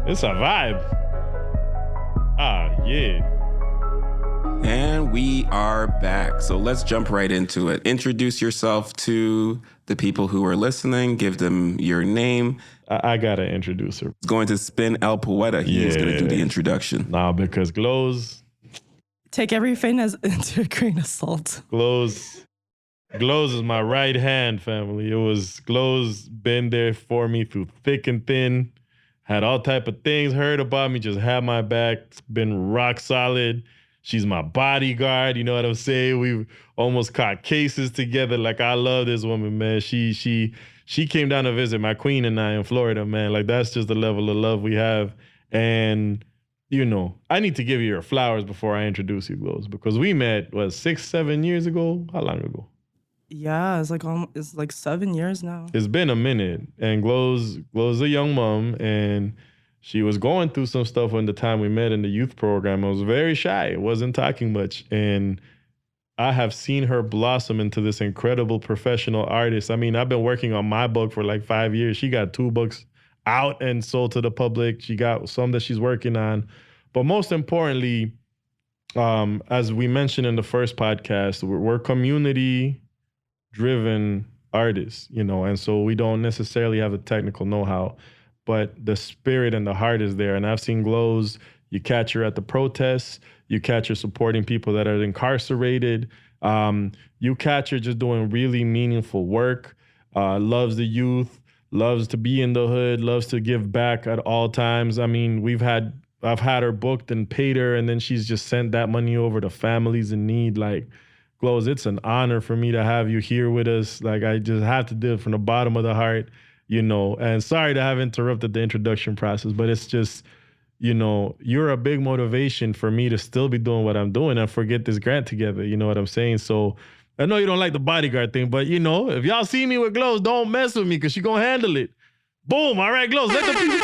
It's a vibe. Ah, yeah. And we are back. So let's jump right into it. Introduce yourself to the people who are listening. Give them your name. I gotta introduce her. It's going to Spin El Poeta. He's going to do the introduction. Nah, because Glowz. Take everything as into a grain of salt. Glowz is my right hand, family. It was Glowz been there for me through thick and thin. Had all type of things heard about me, just had my back. It's been rock solid. She's my bodyguard, you know what I'm saying? We've almost caught cases together. Like, I love this woman, man. She came down to visit my queen and I in Florida, man. Like, that's just the level of love we have. And, you know, I need to give you your flowers before I introduce you, Glowz, because we met, 6-7 years ago? How long ago? Yeah, it's like 7 years now. It's been a minute. And Glowz is a young mom, and she was going through some stuff when the time we met in the youth program. I was very shy. Wasn't talking much. And I have seen her blossom into this incredible professional artist. I mean, I've been working on my book for like 5 years. She got 2 books out and sold to the public. She got some that she's working on. But most importantly, as we mentioned in the first podcast, we're community-driven artists, you know, and so we don't necessarily have the technical know-how, but the spirit and the heart is there. And I've seen Glowz. You catch her at the protests. You catch her supporting people that are incarcerated. You catch her just doing really meaningful work, loves the youth, loves to be in the hood, loves to give back at all times. I mean, I've had her booked and paid her, and then she's just sent that money over to families in need. Like, Glowz, it's an honor for me to have you here with us. Like, I just have to do it from the bottom of the heart. You know, and sorry to have interrupted the introduction process, but it's just, you know, you're a big motivation for me to still be doing what I'm doing and forget this grant together. You know what I'm saying? So I know you don't like the bodyguard thing, but, you know, if y'all see me with Glowz, don't mess with me because she going to handle it. Boom. All right, Glowz. Let the people...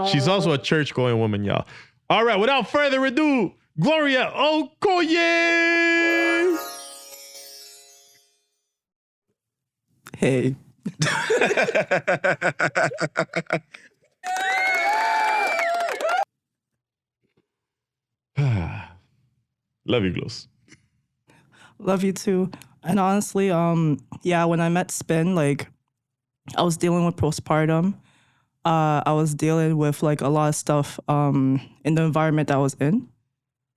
She's also a church-going woman, y'all. All right, without further ado, Gloria Okoye! Hey. Love you, Glowz. Love you too. And honestly, yeah, when I met Spin, like, I was dealing with postpartum. I was dealing with like a lot of stuff in the environment that I was in.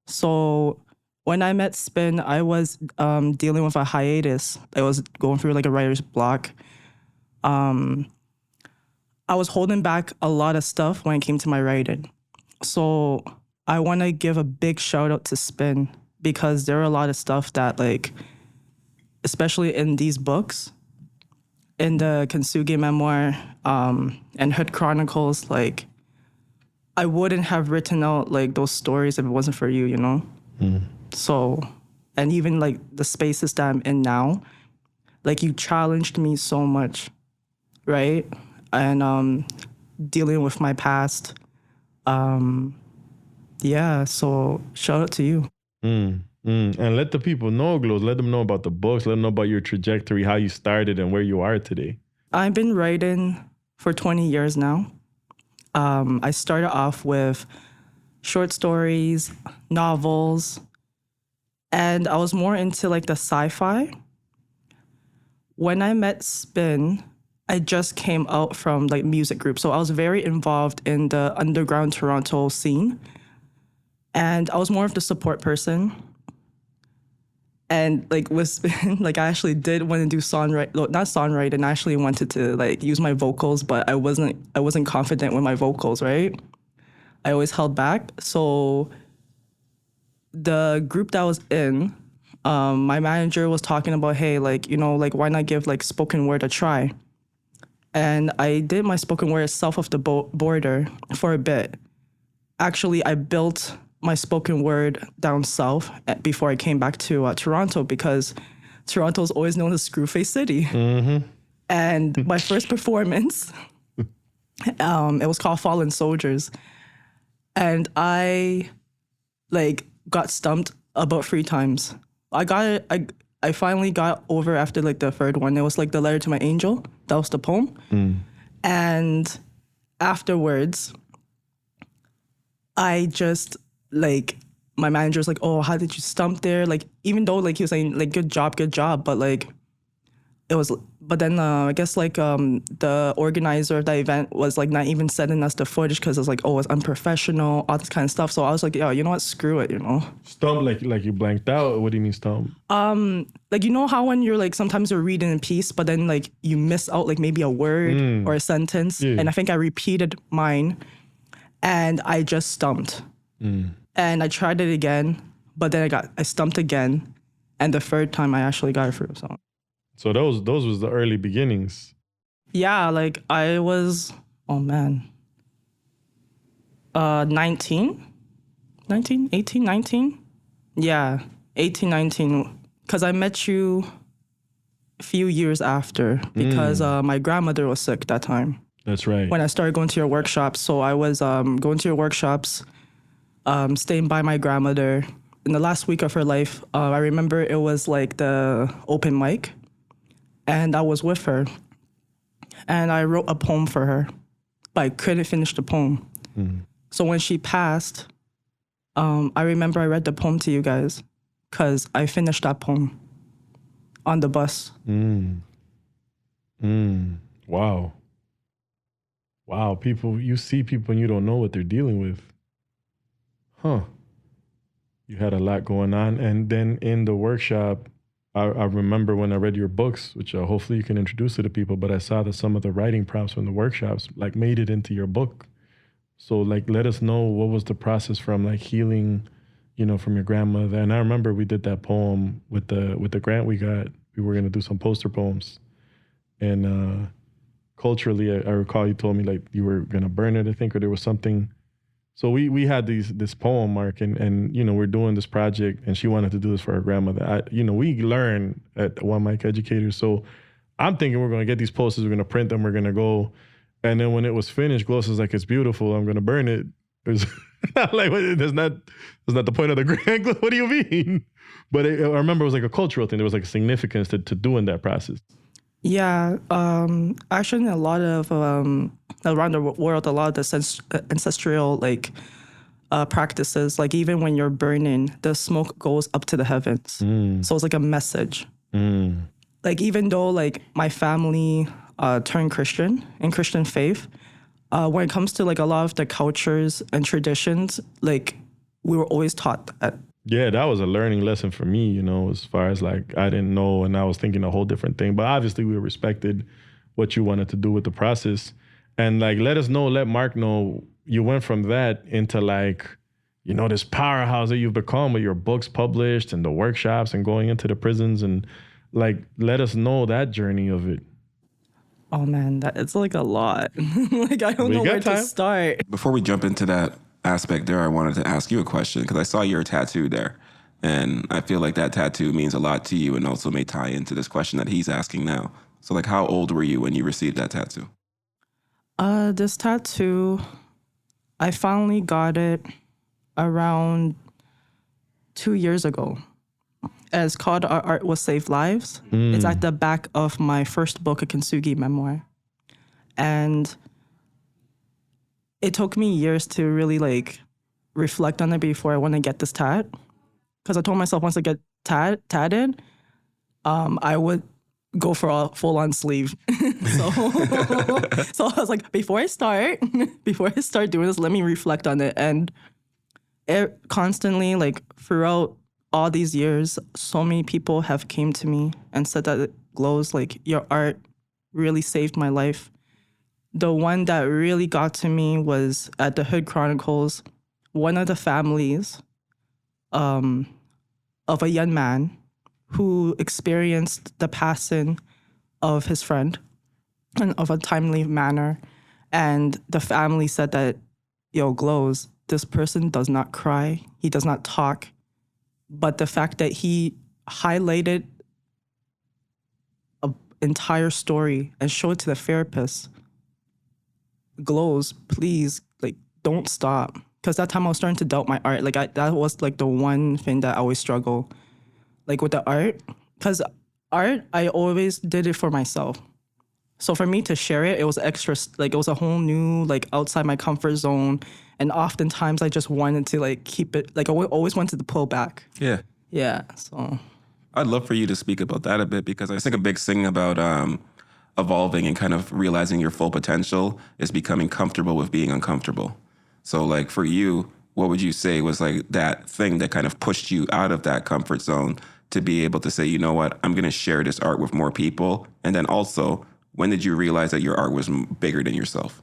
So when I met Spin, I was dealing with a hiatus. I was going through like a writer's block. I was holding back a lot of stuff when it came to my writing. So I want to give a big shout out to Spin because there are a lot of stuff that, like, especially in these books, in the Kintsugi Memoir and Hood Chronicles, like, I wouldn't have written out like those stories if it wasn't for you, you know? So, and even like the spaces that I'm in now, like, you challenged me so much, right? And dealing with my past. Yeah, so shout out to you. And let the people know, Glowz. Let them know about the books. Let them know about your trajectory, how you started and where you are today. I've been writing for 20 years now. I started off with short stories, novels, and I was more into like the sci-fi. When I met Spin, I just came out from like music group. So I was very involved in the underground Toronto scene. And I was more of the support person. And like with Spin, like, I actually did want to do not songwriting. I actually wanted to like use my vocals, but I wasn't confident with my vocals, right? I always held back. So the group that I was in, my manager was talking about, hey, like, you know, like, why not give like spoken word a try? And I did my spoken word south of the border for a bit. Actually, I built my spoken word down south before I came back to Toronto, because Toronto is always known as Screwface City. And my first performance, it was called Fallen Soldiers. And I like got stumped about 3 times. I I finally got over after like the third one. It was like the letter to my angel. That was the poem. And afterwards, I just like, my manager was like, oh, how did you stump there? Like, even though like he was saying like, good job, but like it was, but then I guess like the organizer of the event was like not even sending us the footage because it was like, oh, it's unprofessional, all this kind of stuff. So I was like, yeah, you know what, screw it, you know. Stump, like you blanked out? What do you mean stump? Like, you know how when you're like, sometimes you're reading in peace, but then like you miss out like maybe a word or a sentence. Yeah. And I think I repeated mine and I just stumped. And I tried it again, but then I stumped again. And the third time I actually got it through. So those was the early beginnings. Yeah, like I was, 19? 18, 19? Yeah, 18, 19. Because I met you a few years after because my grandmother was sick that time. That's right. When I started going to your workshops. So I was going to your workshops, staying by my grandmother. In the last week of her life, I remember it was like the open mic. And I was with her. And I wrote a poem for her. But I couldn't finish the poem. So when she passed, I remember I read the poem to you guys. Because I finished that poem on the bus. Wow. Wow, people, you see people and you don't know what they're dealing with. Huh. You had a lot going on. And then in the workshop, I remember when I read your books, which hopefully you can introduce it to people, but I saw that some of the writing prompts from the workshops like made it into your book. So like, let us know what was the process from like healing, you know, from your grandmother. And I remember we did that poem with the grant we got. We were gonna do some poster poems. And culturally, I recall you told me like you were gonna burn it, I think, or there was something. So we had this poem, Mark, and you know, we're doing this project, and she wanted to do this for her grandmother. We learn at One Mic Educators, so I'm thinking we're gonna get these posters, we're gonna print them, we're gonna go, and then when it was finished, Glowz was like, "It's beautiful. I'm gonna burn it." It was like, that's not the point of the grant. What do you mean? But I remember it was like a cultural thing. There was like a significance to doing that process. Yeah, actually, a lot of around the world, a lot of the ancestral like practices, like even when you're burning, the smoke goes up to the heavens. So it's like a message. Like even though like my family turned Christian in Christian faith, when it comes to like a lot of the cultures and traditions, like we were always taught that. Yeah, that was a learning lesson for me, you know, as far as like, I didn't know and I was thinking a whole different thing. But obviously we respected what you wanted to do with the process. And like, let Mark know you went from that into like, you know, this powerhouse that you've become with your books published and the workshops and going into the prisons, and like, let us know that journey of it. Oh man, it's like a lot. Like I don't know where to start. Before we jump into that aspect there, I wanted to ask you a question because I saw your tattoo there. And I feel like that tattoo means a lot to you and also may tie into this question that he's asking now. So like, how old were you when you received that tattoo? This tattoo, I finally got it around 2 years ago. It's called Our Art Will Save Lives. It's at the back of my first book, a Kintsugi Memoir. And it took me years to really like reflect on it before I want to get this tat. Because I told myself once I get tatted, I would go for a full-on sleeve. So I was like, before I start doing this, let me reflect on it. And it constantly, like throughout all these years, so many people have came to me and said that Glowz, like your art really saved my life. The one that really got to me was at the Hood Chronicles, one of the families of a young man who experienced the passing of his friend and of a timely manner. And the family said that, Glowz, this person does not cry, he does not talk, but the fact that he highlighted an entire story and showed it to the therapist, Glowz, please, like, don't stop. Because that time I was starting to doubt my art. Like, that was, like, the one thing that I always struggle, like, with the art. because art, I always did it for myself. So for me to share it, it was extra, like it was a whole new, like outside my comfort zone. And oftentimes I just wanted to like keep it, like I always wanted to pull back. Yeah. Yeah, so. I'd love for you to speak about that a bit, because I think a big thing about evolving and kind of realizing your full potential is becoming comfortable with being uncomfortable. So like for you, what would you say was like that thing that kind of pushed you out of that comfort zone to be able to say, you know what, I'm going to share this art with more people? And then also, when did you realize that your art was bigger than yourself?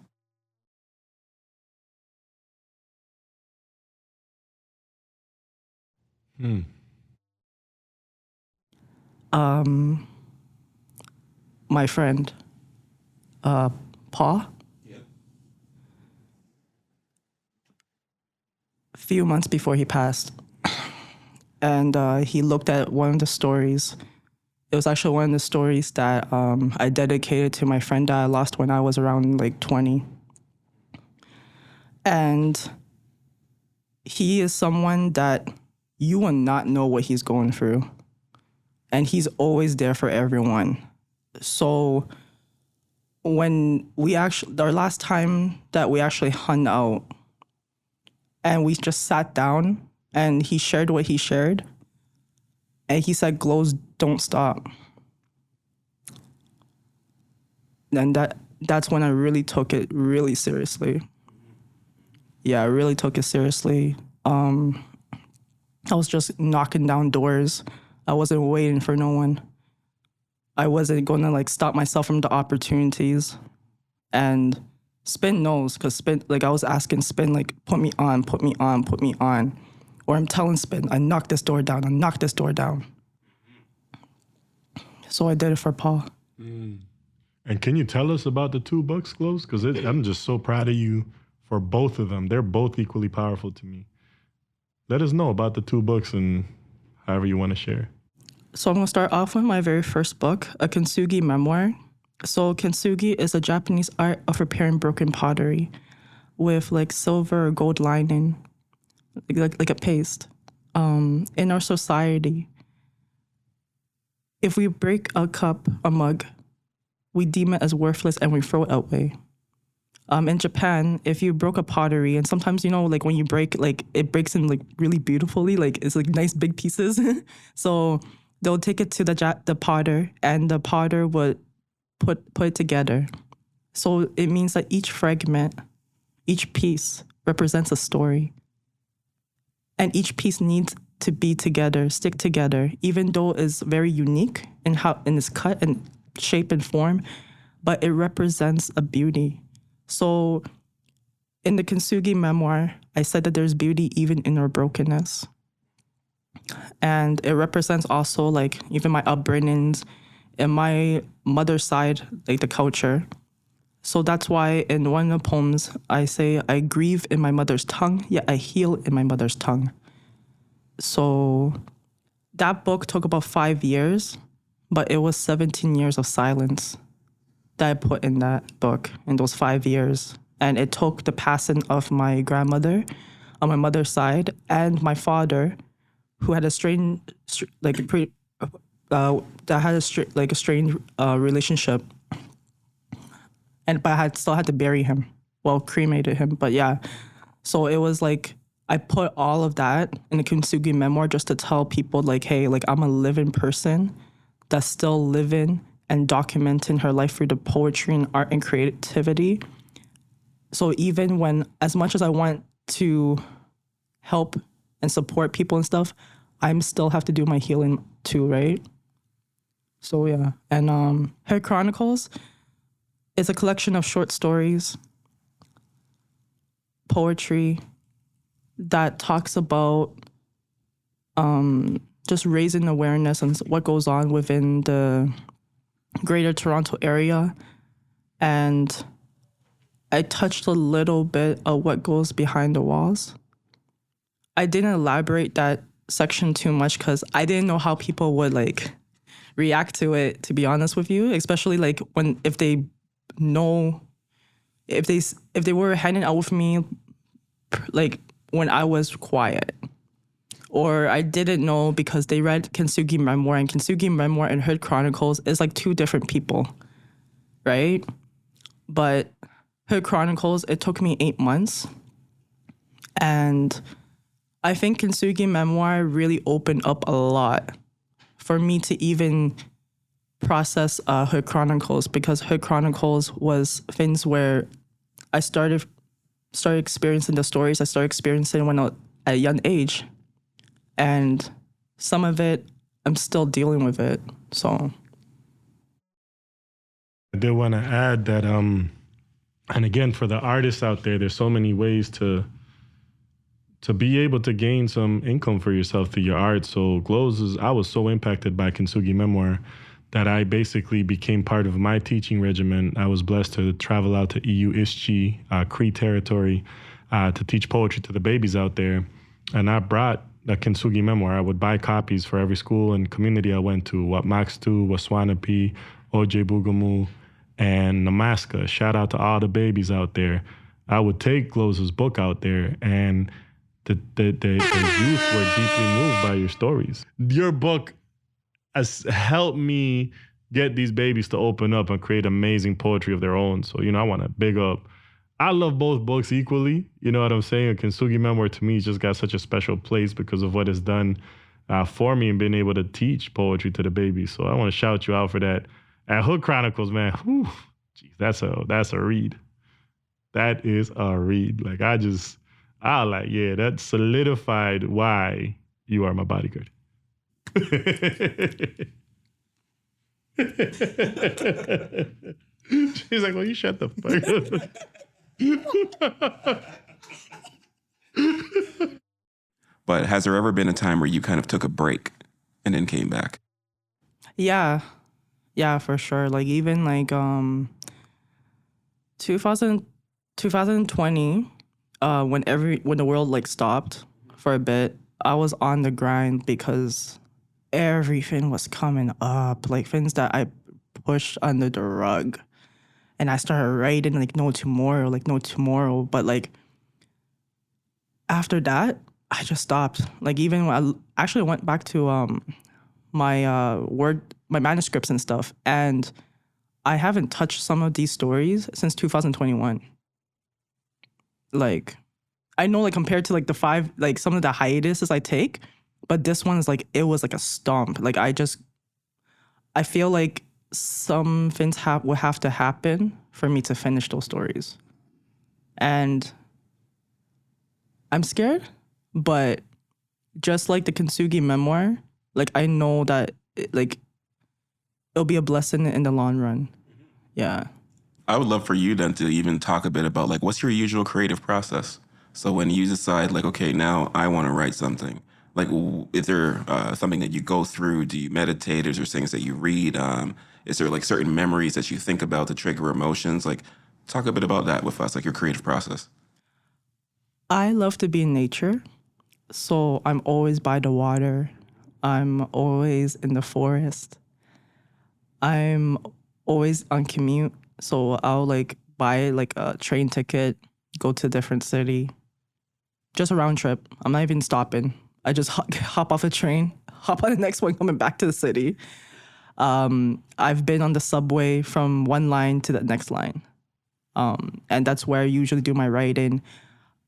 My friend, Paul, a few months before he passed, and he looked at one of the stories. It was actually one of the stories that I dedicated to my friend that I lost when I was around like 20. And he is someone that you will not know what he's going through. And he's always there for everyone. So when we actually, our last time that we actually hung out and we just sat down and he shared what he shared, and he said, Glowz, don't stop. And that's when I really took it really seriously. Yeah, I really took it seriously. I was just knocking down doors. I wasn't waiting for no one. I wasn't going to like stop myself from the opportunities. And Spin knows, because Spin, like I was asking Spin, like, put me on, put me on, put me on. Or I'm telling Spin, I knocked this door down, I knocked this door down. So I did it for Paul. And can you tell us about the 2 books, Glowz? Because I'm just so proud of you for both of them. They're both equally powerful to me. Let us know about the 2 books and however you want to share. So I'm going to start off with my very first book, a Kintsugi Memoir. So Kintsugi is a Japanese art of repairing broken pottery with like silver or gold lining, like a paste. In our society, if we break a cup, a mug, we deem it as worthless and we throw it away. In Japan, if you broke a pottery, and sometimes, you know, like when you break, like it breaks in like really beautifully, like it's like nice big pieces. So they'll take it to the potter, and the potter would put it together. So it means that each fragment, each piece represents a story. And each piece needs to be together, stick together, even though it's very unique in how in its cut and shape and form, but it represents a beauty. So in the Kintsugi Memoir, I said that there's beauty even in our brokenness. And it represents also like even my upbringings and my mother's side, like the culture. So that's why in one of the poems, I say, I grieve in my mother's tongue, yet I heal in my mother's tongue. So that book took about 5 years, but it was 17 years of silence that I put in that book in those 5 years. And it took the passing of my grandmother on my mother's side and my father, who had a strained, like that had a strained relationship. But I still had to bury him. Well, cremated him, but yeah. So it was like, I put all of that in the Kintsugi Memoir just to tell people like, hey, like I'm a living person that's still living and documenting her life through the poetry and art and creativity. So even when, as much as I want to help and support people and stuff, I'm still have to do my healing too, right? So yeah. And her Chronicles is a collection of short stories, poetry that talks about just raising awareness and what goes on within the Greater Toronto area. And I touched a little bit of what goes behind the walls. I didn't elaborate that section too much because I didn't know how people would like react to it, to be honest with you, especially like if they were hanging out with me like when I was quiet, or I didn't know because they read Kintsugi Memoir, and Kintsugi Memoir and Hood Chronicles is like two different people, right? But Hood Chronicles, it took me 8 months. And I think Kintsugi Memoir really opened up a lot for me to even process Hood Chronicles, because Hood Chronicles was things where I started experiencing the stories I started experiencing when I was at a young age. And some of it, I'm still dealing with it, so. I did want to add that, and again, for the artists out there, there's so many ways to be able to gain some income for yourself through your art. So Glowz I was so impacted by Kintsugi Memoir that I basically became part of my teaching regimen. I was blessed to travel out to EU Ishchi, Cree territory, to teach poetry to the babies out there. And I brought the Kintsugi Memoir. I would buy copies for every school and community I went to, Watmakstu, Waswanipi, Ojibwe, and Namaska. Shout out to all the babies out there. I would take Glowz's book out there, and the youth were deeply moved by your stories. Your book has helped me get these babies to open up and create amazing poetry of their own. So, I want to big up. I love both books equally. You know what I'm saying? Kintsugi Memoir to me just got such a special place because of what it's done for me and being able to teach poetry to the babies. So I want to shout you out for that. And Hood Chronicles, man, geez, that's a read. That is a read. Like that solidified why you are my bodyguard. She's like, well, you shut the fuck up. But has there ever been a time where you kind of took a break and then came back? Yeah, for sure. Like even like 2020, when the world like stopped for a bit, I was on the grind because everything was coming up, like things that I pushed under the rug. And I started writing like no tomorrow. But like after that, I just stopped. Like even when I actually went back to my manuscripts and stuff, and I haven't touched some of these stories since 2021. Like I know like compared to like the 5, like some of the hiatuses I take, but this one is like, it was like a stomp. Like I feel like some things would have to happen for me to finish those stories. And I'm scared, but just like the Kintsugi Memoir, like I know that it'll be a blessing in the long run. Yeah. I would love for you then to even talk a bit about like, what's your usual creative process? So when you decide like, okay, now I want to write something, like, is there something that you go through? Do you meditate? Is there things that you read? Is there like certain memories that you think about to trigger emotions? Like, talk a bit about that with us, like your creative process. I love to be in nature. So I'm always by the water. I'm always in the forest. I'm always on commute. So I'll like buy like a train ticket, go to a different city. Just a round trip. I'm not even stopping. I just hop off a train, hop on the next one coming back to the city. I've been on the subway from one line to the next line. And that's where I usually do my writing.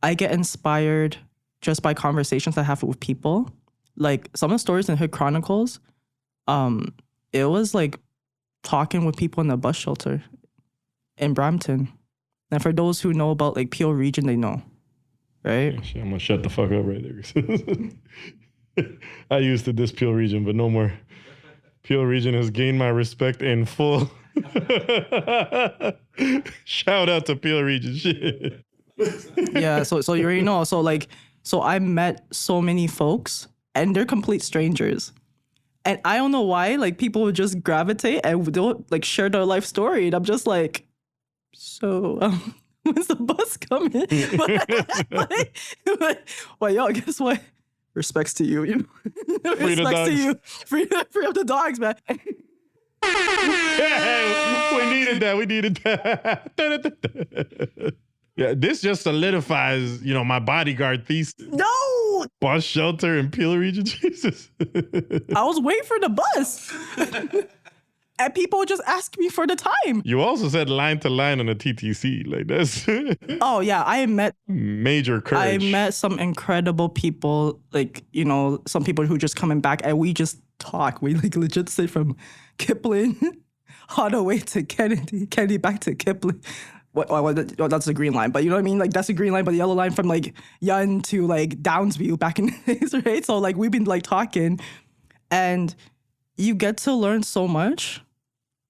I get inspired just by conversations I have with people. Like some of the stories in Hood Chronicles, it was like talking with people in the bus shelter in Brampton. And for those who know about like Peel region, they know, right? Actually, I'm gonna shut the fuck up right there. I used to diss Peel region, but no more. Peel region has gained my respect in full. Shout out to Peel region. Shit. Yeah, so you already know. So I met so many folks and they're complete strangers. And I don't know why, like people would just gravitate and they'll like share their life story. And I'm just like, so when's the bus coming? Well, yo, guess what? Respects to you, you know? Free the Respects dogs. to you. Free up the dogs, man. Yeah, we needed that. Yeah, this just solidifies, my bodyguard thesis. No, Bus shelter in Peel region, Jesus. I was waiting for the bus. And people just ask me for the time. You also said line to line on a TTC. Like that's Oh yeah, I met major courage. I met some incredible people, like, some people who just coming back and we just talk. We like legit sit from Kipling all the way to Kennedy back to Kipling. That's the green line, but you know what I mean? Like that's the green line, but the yellow line from like Yonge to like Downsview back in the days, right? So like we've been like talking, and you get to learn so much,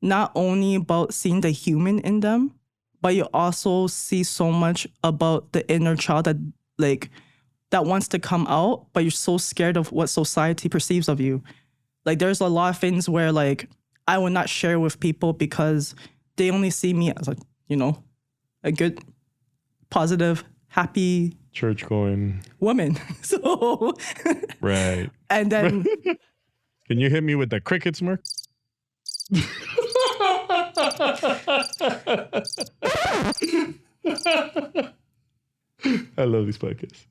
not only about seeing the human in them, but you also see so much about the inner child that wants to come out, but you're so scared of what society perceives of you. Like there's a lot of things where like I will not share with people because they only see me as a good, positive, happy church going woman. So right. And then can you hit me with the cricket smirk? I love these podcasts.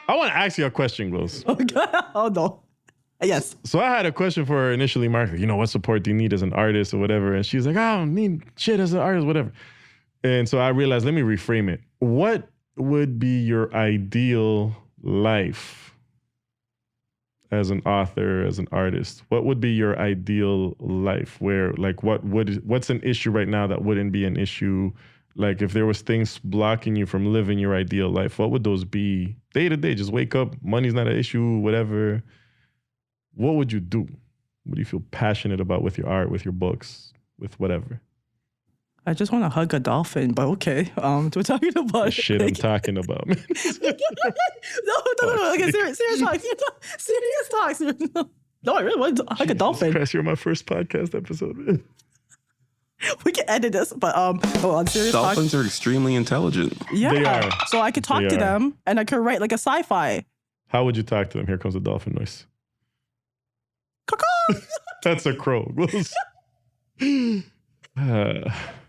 I want to ask you a question, Glowz. Oh no. Yes. So I had a question for her initially, Mark. What support do you need as an artist or whatever? And she's like, I don't need shit as an artist, whatever. And so I realized, let me reframe it. What would be your ideal life as an author, as an artist? What would be your ideal life? Where, like, what's an issue right now that wouldn't be an issue? Like, if there was things blocking you from living your ideal life, what would those be? Day to day, just wake up, money's not an issue, whatever. What would you do? What do you feel passionate about with your art, with your books, with whatever? I just want to hug a dolphin, but okay. We're talking about the shit I'm talking about, man. No. Okay, serious talk. Serious talk. No, I really want to hug a dolphin. Christ, you're my first podcast episode, man. We can edit this, but on serious talk. Dolphins are extremely intelligent. Yeah, they are. So I could talk to them, and I could write like a sci-fi. How would you talk to them? Here comes the dolphin noise. That's a crow.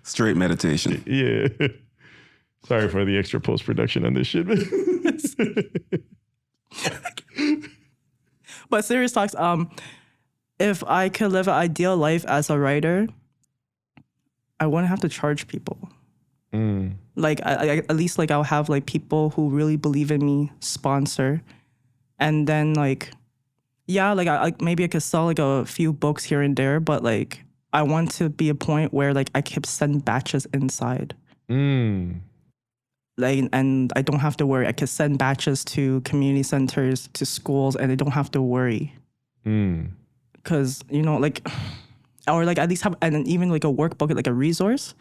Straight meditation. Yeah. Sorry for the extra post-production on this shit, man. But serious talks, if I could live an ideal life as a writer, I wouldn't have to charge people. Like, I at least, like, I'll have, like, people who really believe in me sponsor. And then, like, yeah, like, maybe I could sell, like, a few books here and there, but, like, I want to be a point where, like, I can send batches inside. Like, and I don't have to worry. I can send batches to community centers, to schools, and I don't have to worry. Because, like, or, like, at least have, and then even, like, a workbook, like, a resource.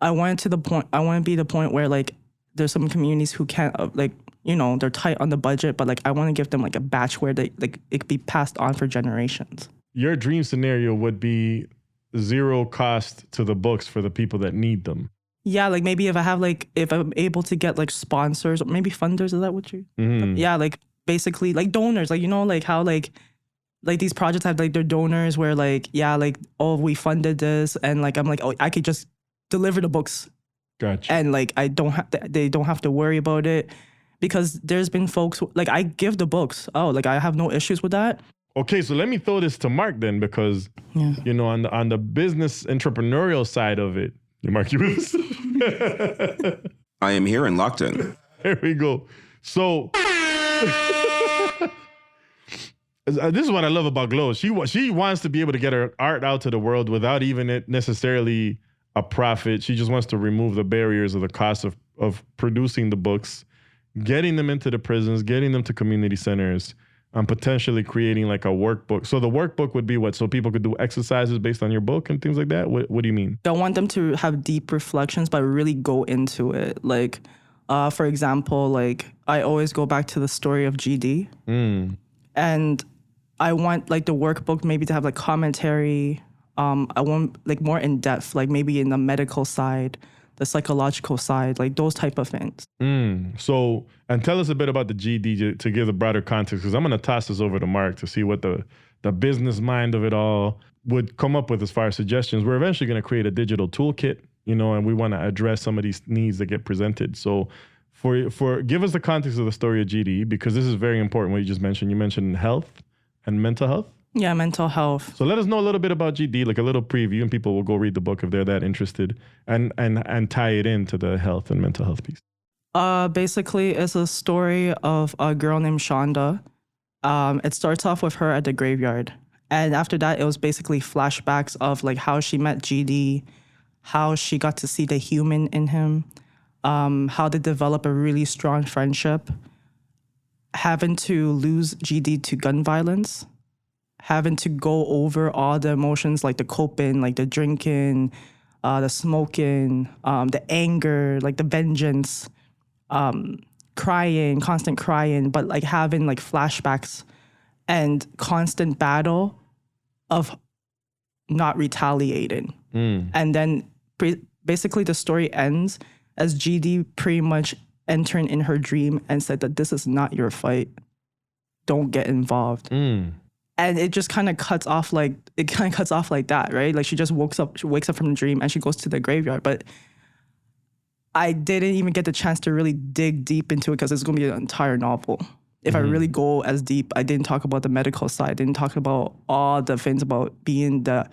I want to be the point where, like, there's some communities who can't, like, they're tight on the budget, but, like, I want to give them, like, a batch where they, like, it could be passed on for generations. Your dream scenario would be zero cost to the books for the people that need them. Yeah, like, maybe if I'm able to get, like, sponsors or maybe funders, is that what you? Yeah, like, basically, like, donors, like, like, how, like these projects have, like, their donors where, like, yeah, like, oh, we funded this, and, like, I'm like, oh, I could just deliver the books. Gotcha. And, like, they don't have to worry about it, because there's been folks who, like, I give the books. Oh, like, I have no issues with that. Okay, so let me throw this to Mark then, because on the business entrepreneurial side of it, Mark, you was. I am here and locked in. There we go. So this is what I love about Glowz. She wants to be able to get her art out to the world without even it necessarily a profit. She just wants to remove the barriers of the cost of producing the books, getting them into the prisons, getting them to community centers, and potentially creating like a workbook. So the workbook would be what? So people could do exercises based on your book and things like that? What do you mean? I want them to have deep reflections, but really go into it. Like, for example, like, I always go back to the story of GD. And I want, like, the workbook maybe to have, like, commentary. I want, like, more in depth, like, maybe in the medical side, the psychological side, like, those type of things. So, and tell us a bit about the GD to give the broader context, because I'm going to toss this over to Mark to see what the business mind of it all. would come up with as far as suggestions. We're eventually going to create a digital toolkit, and we want to address some of these needs that get presented. So for give us the context of the story of GD, because this is very important what you just mentioned. You mentioned health and mental health. Yeah, mental health. So let us know a little bit about GD, like a little preview, and people will go read the book if they're that interested, and tie it into the health and mental health piece. Basically, it's a story of a girl named Shonda. It starts off with her at the graveyard. And after that, it was basically flashbacks of like how she met GD, how she got to see the human in him, how they develop a really strong friendship, having to lose GD to gun violence, having to go over all the emotions like the coping, like the drinking, the smoking, the anger, like the vengeance, crying, constant crying, but like having like flashbacks and constant battle of not retaliating. And then basically the story ends as GD pretty much entering in her dream and said that this is not your fight. Don't get involved. And it just kind of cuts off like that, right? Like she just wakes up from the dream and she goes to the graveyard. But I didn't even get the chance to really dig deep into it because it's going to be an entire novel. If I really go as deep, I didn't talk about the medical side. I didn't talk about all the things about being the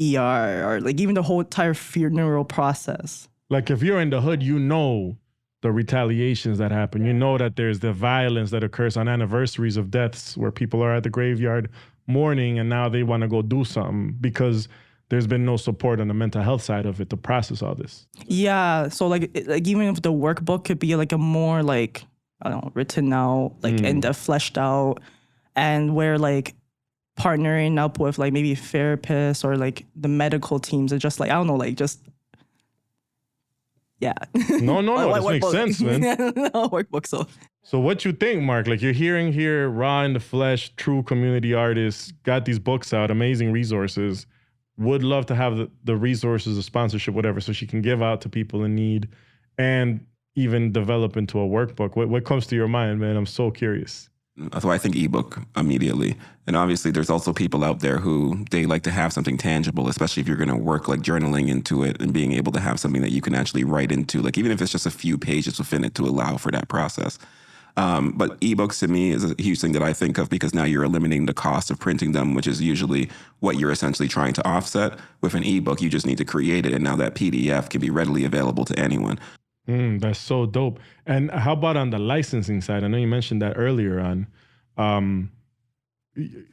ER or like even the whole entire funeral process. Like if you're in the hood, the retaliations that happen. You know that there's the violence that occurs on anniversaries of deaths where people are at the graveyard mourning and now they want to go do something because there's been no support on the mental health side of it to process all this. Yeah. So like even if the workbook could be like a more like, I don't know, written out, like and fleshed out, and where like partnering up with like maybe therapists or like the medical teams are just like, I don't know, like just, yeah. No, this makes sense, man. No, workbook, So what you think, Mark? Like you're hearing here, raw in the flesh, true community artists, got these books out, amazing resources. Would love to have the resources, the sponsorship, whatever, so she can give out to people in need and even develop into a workbook. What comes to your mind, man? I'm so curious. So I think ebook immediately. And obviously there's also people out there who they like to have something tangible, especially if you're going to work like journaling into it and being able to have something that you can actually write into, like even if it's just a few pages within it to allow for that process. But ebooks to me is a huge thing that I think of because now you're eliminating the cost of printing them, which is usually what you're essentially trying to offset. With an ebook, you just need to create it. And now that PDF can be readily available to anyone. That's so dope. And how about on the licensing side? I know you mentioned that earlier on. So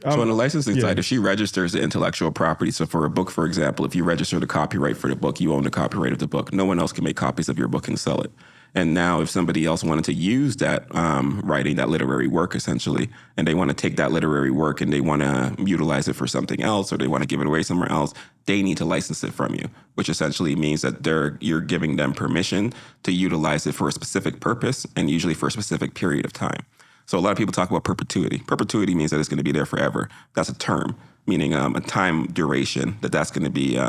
on the licensing side, if she registers the intellectual property, so for a book, for example, if you register the copyright for the book, you own the copyright of the book. No one else can make copies of your book and sell it. And now if somebody else wanted to use that writing, that literary work essentially, and they want to take that literary work and they want to utilize it for something else or they want to give it away somewhere else, they need to license it from you, which essentially means that you're giving them permission to utilize it for a specific purpose and usually for a specific period of time. So a lot of people talk about perpetuity. Perpetuity means that it's going to be there forever. That's a term, meaning a time duration that's going to be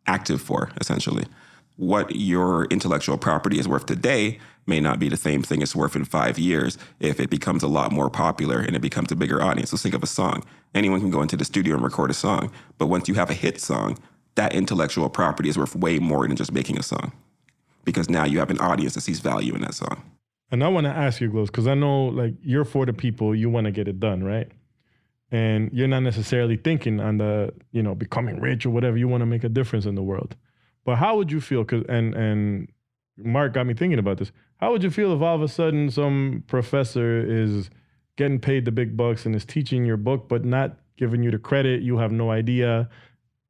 active for, essentially. What your intellectual property is worth today may not be the same thing it's worth in 5 years if it becomes a lot more popular and it becomes a bigger audience. So think of a song. Anyone can go into the studio and record a song. But once you have a hit song, that intellectual property is worth way more than just making a song because now you have an audience that sees value in that song. And I want to ask you, Glowz, because I know like you're for the people, you want to get it done, right? And you're not necessarily thinking on the, becoming rich or whatever. You want to make a difference in the world. But how would you feel? And Mark got me thinking about this. How would you feel if all of a sudden some professor is getting paid the big bucks and is teaching your book, but not giving you the credit? You have no idea.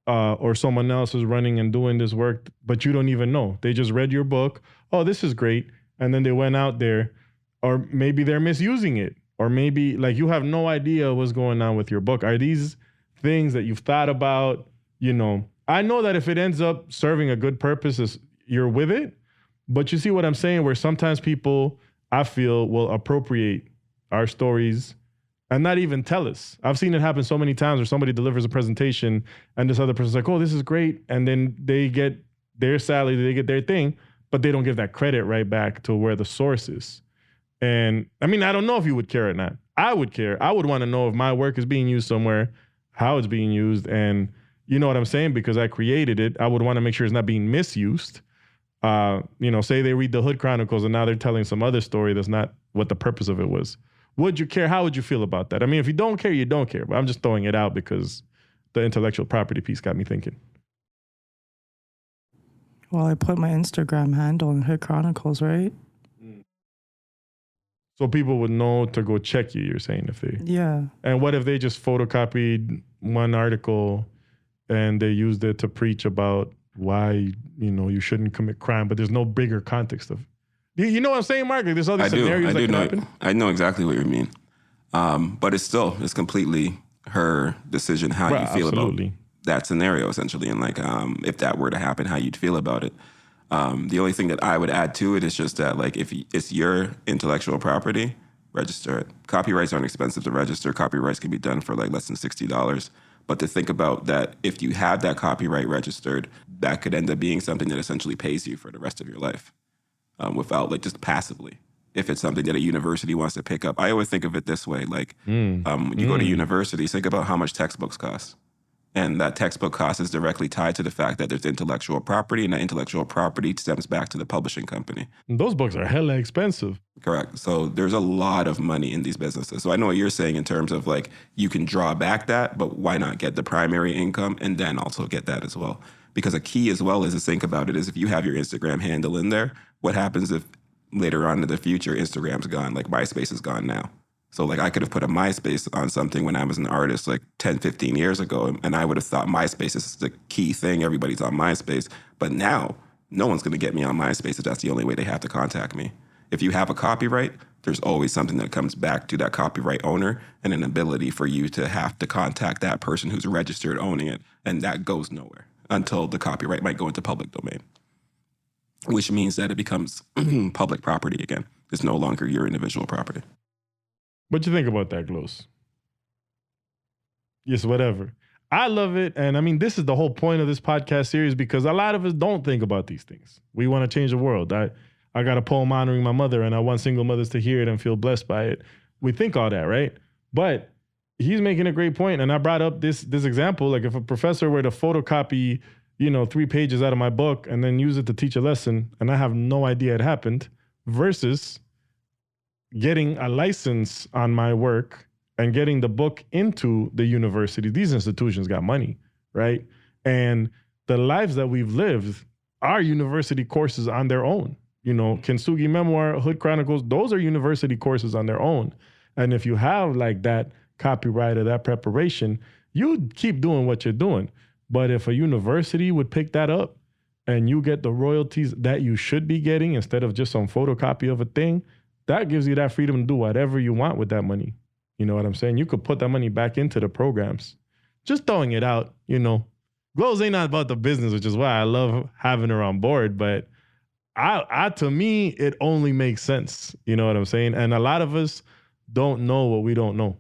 Or someone else is running and doing this work, but you don't even know. They just read your book. Oh, this is great. And then they went out there, or maybe they're misusing it. Or maybe like you have no idea what's going on with your book. Are these things that you've thought about, I know that if it ends up serving a good purpose, you're with it. But you see what I'm saying? Where sometimes people, I feel, will appropriate our stories and not even tell us. I've seen it happen so many times where somebody delivers a presentation and this other person's like, oh, this is great. And then they get their salary, they get their thing, but they don't give that credit right back to where the source is. And I mean, I don't know if you would care or not. I would care. I would want to know if my work is being used somewhere, how it's being used, and You know what I'm saying? Because I created it, I would want to make sure it's not being misused. Say they read the Hood Chronicles and now they're telling some other story that's not what the purpose of it was. Would you care? How would you feel about that? I mean, if you don't care, you don't care. But I'm just throwing it out because the intellectual property piece got me thinking. Well, I put my Instagram handle in Hood Chronicles, right? So people would know to go check you, you're saying, if they... Yeah. And what if they just photocopied one article and they used it to preach about why, you shouldn't commit crime, but there's no bigger context of... You know what I'm saying, Mark? Like, there's other scenarios that can happen. I know exactly what you mean. But it's completely her decision how you feel about that scenario, essentially. And like, if that were to happen, how you'd feel about it. The only thing that I would add to it is just that, like, if it's your intellectual property, register it. Copyrights aren't expensive to register. Copyrights can be done for like less than $60. But to think about that, if you have that copyright registered, that could end up being something that essentially pays you for the rest of your life, without like just passively. If it's something that a university wants to pick up, I always think of it this way: like, when you go to universities, think about how much textbooks cost. And that textbook cost is directly tied to the fact that there's intellectual property, and that intellectual property stems back to the publishing company. And those books are hella expensive. Correct. So there's a lot of money in these businesses. So I know what you're saying in terms of like, you can draw back that, but why not get the primary income and then also get that as well? Because a key as well is to think about it is if you have your Instagram handle in there, what happens if later on in the future, Instagram's gone, like MySpace is gone now? So like I could have put a MySpace on something when I was an artist like 10, 15 years ago, and I would have thought MySpace is the key thing. Everybody's on MySpace. But now no one's going to get me on MySpace if that's the only way they have to contact me. If you have a copyright, there's always something that comes back to that copyright owner and an ability for you to have to contact that person who's registered owning it. And that goes nowhere until the copyright might go into public domain, which means that it becomes public property again. It's no longer your individual property. What you think about that, Glowz? Yes, whatever. I love it. And I mean, this is the whole point of this podcast series because a lot of us don't think about these things. We want to change the world. I got a poem honoring my mother and I want single mothers to hear it and feel blessed by it. We think all that, right? But he's making a great point. And I brought up this example. Like if a professor were to photocopy, 3 pages out of my book and then use it to teach a lesson and I have no idea it happened versus getting a license on my work and getting the book into the university. These institutions got money, right? And the lives that we've lived are university courses on their own. Kintsugi Memoir, Hood Chronicles, those are university courses on their own. And if you have like that copyright or that preparation, you keep doing what you're doing. But if a university would pick that up and you get the royalties that you should be getting instead of just some photocopy of a thing, that gives you that freedom to do whatever you want with that money. You know what I'm saying? You could put that money back into the programs. Just throwing it out, Glowz ain't not about the business, which is why I love having her on board. But I to me, it only makes sense. You know what I'm saying? And a lot of us don't know what we don't know.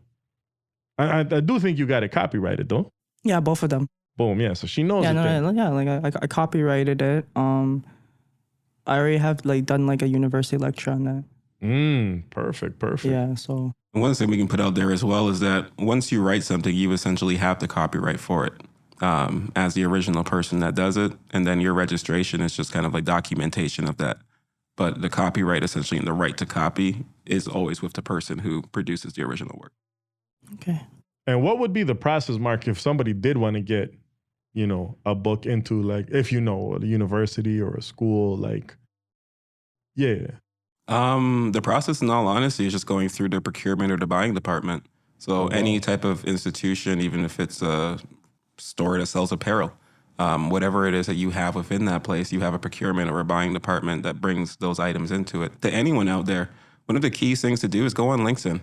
I do think you got it copyrighted, though. Yeah, both of them. Boom, yeah. So she knows it. I copyrighted it. I already have like done like a university lecture on that. Perfect. Yeah, so. One thing we can put out there as well is that once you write something, you essentially have the copyright for it as the original person that does it. And then your registration is just kind of like documentation of that. But the copyright essentially and the right to copy is always with the person who produces the original work. Okay. And what would be the process, Mark, if somebody did want to get, a book into like, if a university or a school, like, yeah. The process, in all honesty, is just going through the procurement or the buying department. So any type of institution, even if it's a store that sells apparel, whatever it is that you have within that place, you have a procurement or a buying department that brings those items into it. To anyone out there, one of the key things to do is go on LinkedIn.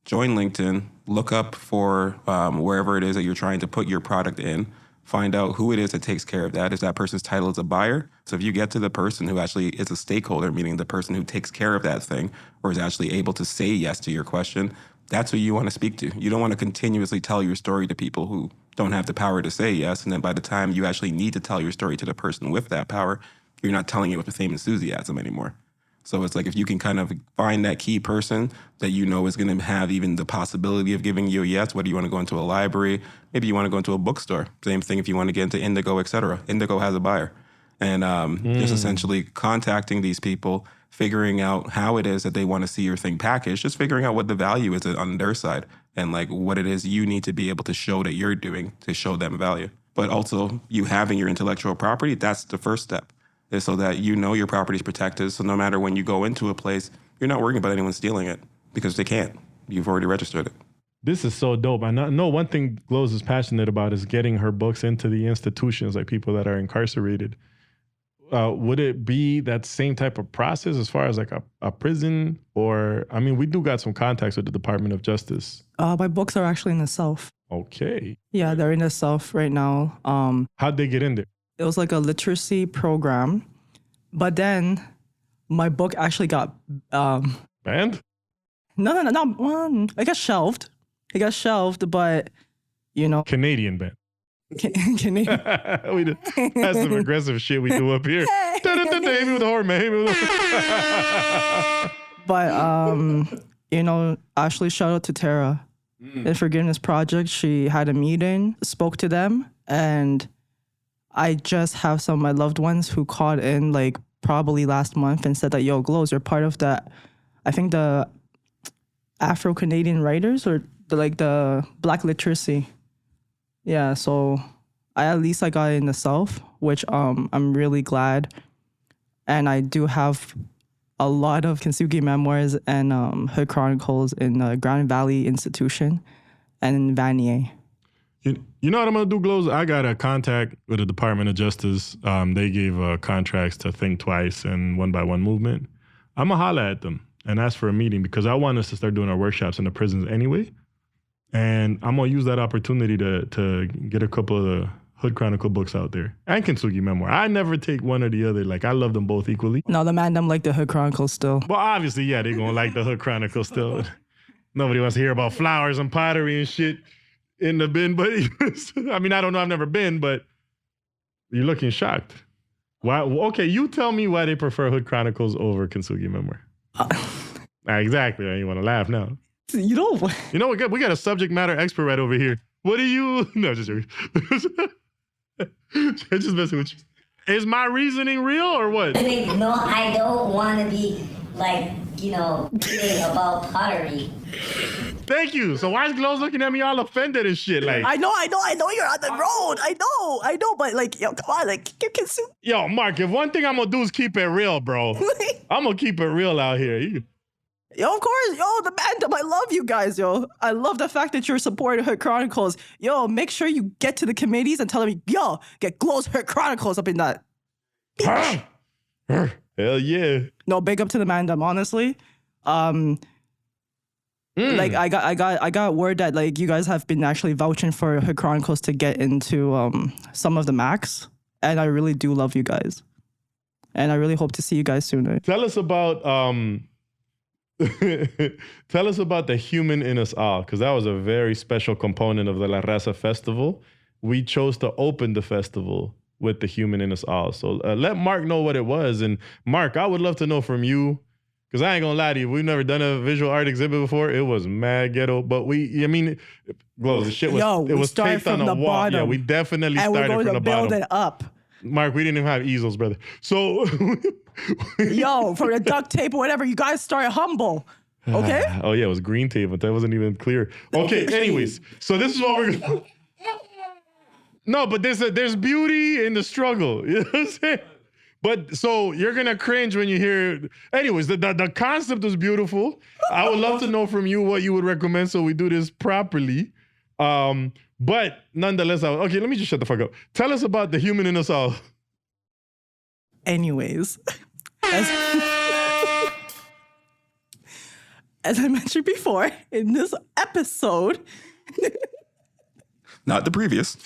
Join LinkedIn, look up for wherever it is that you're trying to put your product in. Find out who it is that takes care of that. Is that person's title as a buyer? So if you get to the person who actually is a stakeholder, meaning the person who takes care of that thing or is actually able to say yes to your question, that's who you want to speak to. You don't want to continuously tell your story to people who don't have the power to say yes. And then by the time you actually need to tell your story to the person with that power, you're not telling it with the same enthusiasm anymore. So it's like if you can kind of find that key person that you know is going to have even the possibility of giving you a yes, whether you want to go into a library, maybe you want to go into a bookstore. Same thing if you want to get into Indigo, et cetera. Indigo has a buyer. And just essentially contacting these people, figuring out how it is that they want to see your thing packaged, just figuring out what the value is on their side and like what it is you need to be able to show that you're doing to show them value. But also you having your intellectual property, that's the first step, is so that you know your property is protected. So no matter when you go into a place, you're not worrying about anyone stealing it because they can't. You've already registered it. This is so dope. I know one thing Glowz is passionate about is getting her books into the institutions, like people that are incarcerated. Would it be that same type of process as far as like a prison? Or, I mean, we do got some contacts with the Department of Justice. My books are actually in the South. Okay. Yeah, they're in the South right now. How'd they get in there? It was like a literacy program. But then my book actually got... Banned? No, not one. It got shelved. But, you know... Canadian banned. Canadian. That's some aggressive shit we do up here. Maybe with the horror, man. But you know, actually, shout out to Tara in Forgiveness Project. She had a meeting, spoke to them, and I just have some of my loved ones who called in like probably last month and said that, yo, Glowz, you're part of that. I think the Afro-Canadian writers or the Black literacy. Yeah, so at least I got it in the South, which I'm really glad. And I do have a lot of Kintsugi Memoirs and Hood Chronicles in the Grand Valley Institution and in Vanier. You know what I'm going to do, Glowz? I got a contact with the Department of Justice. They gave contracts to Think Twice and One by One Movement. I'm going to holler at them and ask for a meeting because I want us to start doing our workshops in the prisons anyway. And I'm going to use that opportunity to get a couple of the Hood Chronicle books out there. And Kintsugi Memoir. I never take one or the other. Like, I love them both equally. No, the man them like the Hood Chronicles still. Well, obviously, yeah, they're going to like the Hood Chronicle still. Nobody wants to hear about flowers and pottery and shit in the bin. But, I mean, I don't know. I've never been, but you're looking shocked. Why? Okay, you tell me why they prefer Hood Chronicles over Kintsugi Memoir. Exactly. You want to laugh now. You know what? We got a subject matter expert right over here. What do you... No, just joking. Just messing with you. Is my reasoning real or what? No, I don't want to be like, kidding about pottery. Thank you. So why is Glowz looking at me all offended and shit? Like, I know you're on the road. I know, but like, yo, come on, like, you can sue. Yo, Mark, if one thing I'm gonna do is keep it real, bro. I'm gonna keep it real out here. Yo, of course, the Mandem, I love you guys, yo. I love the fact that you're supporting Her Chronicles. Yo, make sure you get to the committees and tell them, yo, get Glowz Her Chronicles up in that. Hell yeah. No, big up to the Mandem, honestly. Like I got word that like you guys have been actually vouching for Her Chronicles to get into some of the max, and I really do love you guys. And I really hope to see you guys sooner. Tell us about Tell us about the human in us all, because that was a very special component of the La Raza Festival. We chose to open the festival with the human in us all. So let Mark know what it was. And Mark, I would love to know from you, because I ain't gonna lie to you, we've never done a visual art exhibit before. It was mad ghetto, but Glowz, the shit was, it was taped on a wall. Bottom, yeah, we definitely started from the bottom. And we're going to build it up. Mark, we didn't even have easels, brother. So, yo, from the duct tape or whatever, you guys start humble, okay? Oh yeah, it was green tape, but that wasn't even clear. Okay, anyways, so this is what we're gonna... No, but there's beauty in the struggle. You know what I'm saying? But so you're gonna cringe when you hear. Anyways, the concept was beautiful. I would love to know from you what you would recommend so we do this properly. But nonetheless, okay, let me just shut the fuck up. Tell us about the human in us all. Anyways, as I mentioned before in this episode, not the previous.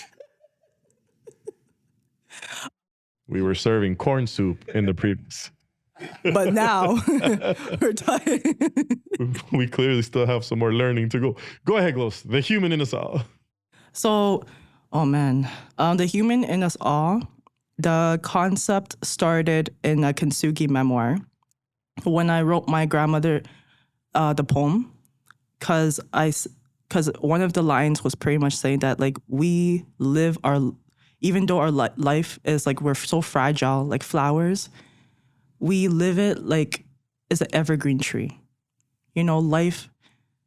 We were serving corn soup in the previous. But now we're tired. We clearly still have some more learning to go. Go ahead, Glowz. The human in us all. So, oh man, the human in us all, the concept started in a Kintsugi Memoir. when I wrote my grandmother the poem, because one of the lines was pretty much saying that like we live even though our life is like we're so fragile like flowers, we live it like it's an evergreen tree. Life,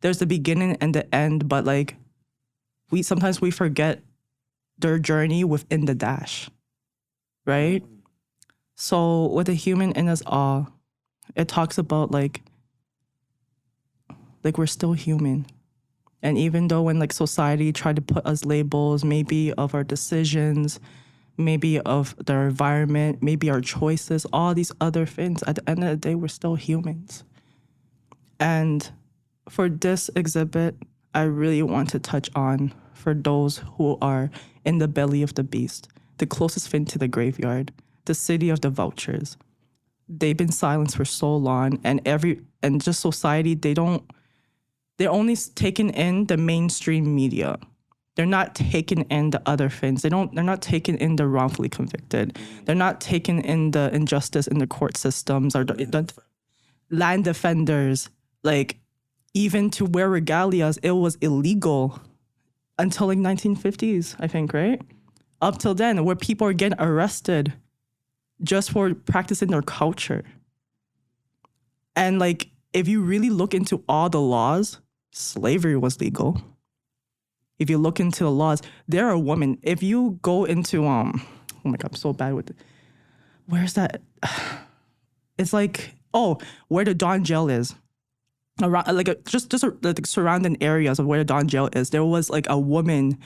there's the beginning and the end, but like sometimes we forget their journey within the dash, right? So with the human in us all, it talks about like we're still human. And even though when like society tried to put us labels, maybe of our decisions, maybe of the environment, maybe our choices, all these other things, at the end of the day, we're still humans. And for this exhibit, I really want to touch on for those who are in the belly of the beast, the closest thing to the graveyard, the city of the vultures. They've been silenced for so long, and just society, they're only taking in the mainstream media. They're not taking in the other things. They're not taking in the wrongfully convicted. They're not taking in the injustice in the court systems or the land defenders. Like, even to wear regalias, it was illegal until like 1950s, I think, right? Up till then, where people are getting arrested just for practicing their culture. And like, if you really look into all the laws, slavery was legal. If you look into the laws, there are women. If you go into oh my God, I'm so bad with it. Where's that? It's like where the Don Jail is. Around like just like surrounding areas of where the Don Jail is. There was like a woman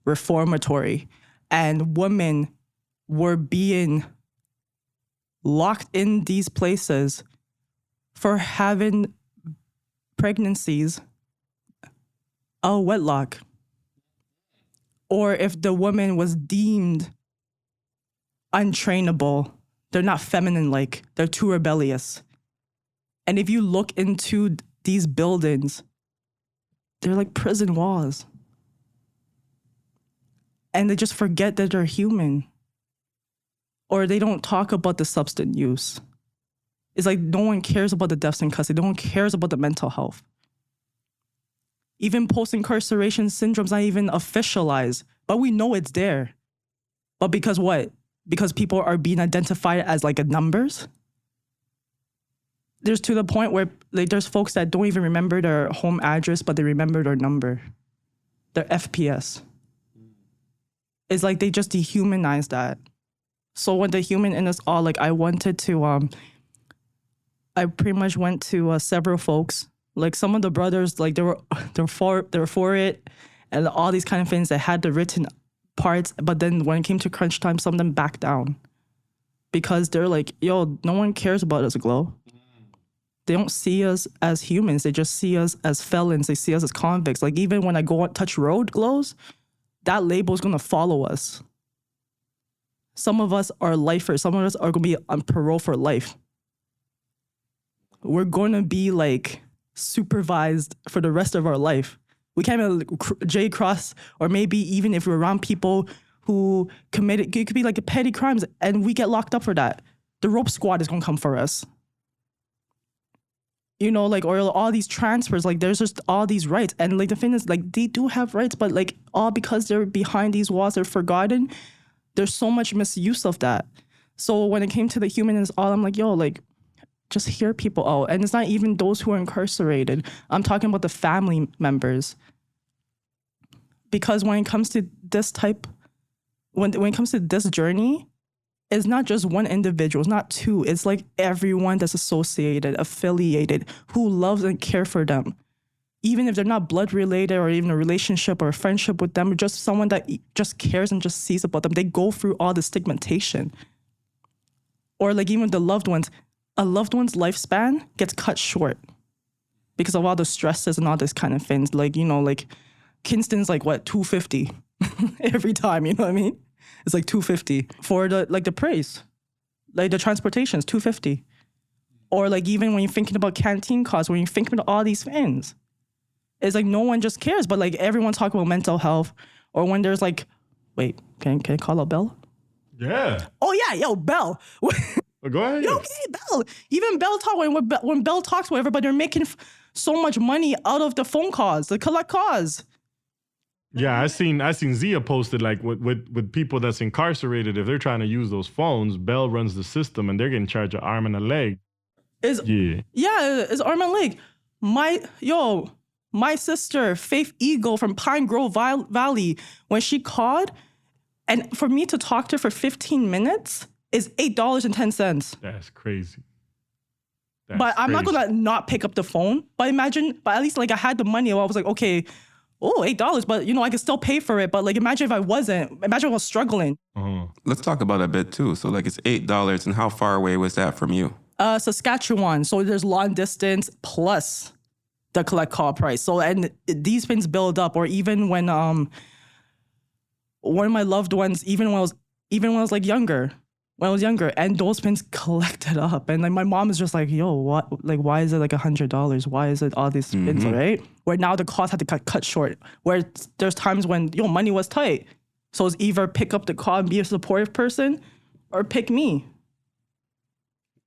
reformatory, and women were being locked in these places for having pregnancies a wedlock, or if the woman was deemed untrainable, they're not feminine like, they're too rebellious. And if you look into these buildings, they're like prison walls. And they just forget that they're human. Or they don't talk about the substance use. It's like no one cares about the deaths in custody. No one cares about the mental health. Even post-incarceration syndrome's not even officialized, but we know it's there. But because what? Because people are being identified as like numbers? There's to the point where like there's folks that don't even remember their home address, but they remember their number, their FPS. It's like they just dehumanize that. So when the human in us all, like I wanted to, I pretty much went to several folks. Like some of the brothers, like they were for it, and all these kind of things that had the written parts. But then when it came to crunch time, some of them backed down because they're like, "Yo, no one cares about us, Glow. They don't see us as humans. They just see us as felons. They see us as convicts. Like even when I go on touch road, Glowz, that label is gonna follow us. Some of us are lifers. Some of us are gonna be on parole for life. We're gonna be like supervised for the rest of our life. We can't even J-cross, or maybe even if we're around people who committed, it could be like petty crimes, and we get locked up for that. The rope squad is gonna come for us. Like, or all these transfers, like there's just all these rights. And like the thing is, like they do have rights, but like all because they're behind these walls, they're forgotten. There's so much misuse of that. So when it came to the human is all, I'm like, yo, like just hear people out. And it's not even those who are incarcerated. I'm talking about the family members. Because when it comes to this type, when it comes to this journey, it's not just one individual, it's not two. It's like everyone that's associated, affiliated, who loves and cares for them. Even if they're not blood related or even a relationship or a friendship with them, or just someone that just cares and just sees about them, they go through all the stigmatization. Or like even the loved ones, a loved one's lifespan gets cut short because of all the stresses and all this kind of things. Like, like Kingston's like what, 250 every time, you know what I mean? It's like 250 for the praise, like the transportation is 250. Or like even when you're thinking about canteen costs, when you're thinking about all these things, it's like no one just cares, but like everyone's talking about mental health. Or when there's like, wait, can I call out Belle? Yeah. Oh yeah, yo, Belle. Go ahead. You know, okay, Bell. Even Bell talk when Bell talks with everybody, they're making so much money out of the phone calls, the collect calls. Yeah, I seen Zia posted like with people that's incarcerated, if they're trying to use those phones, Bell runs the system and they're getting charged an arm and a leg. It's arm and leg. My sister, Faith Eagle from Pine Grove Valley, when she called, and for me to talk to her for 15 minutes is $8.10. That's crazy. But I'm not gonna not pick up the phone. But at least like I had the money. I was like, okay, $8, but I can still pay for it. But like, imagine if I wasn't. Imagine if I was struggling. Let's talk about that a bit too. So like, it's $8, and how far away was that from you? Saskatchewan. So there's long distance plus the collect call price. So and these things build up. Or even when one of my loved ones, even when I was like younger. When I was younger, and those pins collected up, and like my mom is just like, "Yo, what? Like, why is it like $100? Why is it all these pins, right?" Where now the cost had to cut short. Where there's times when money was tight, so it's either pick up the call and be a supportive person, or pick me.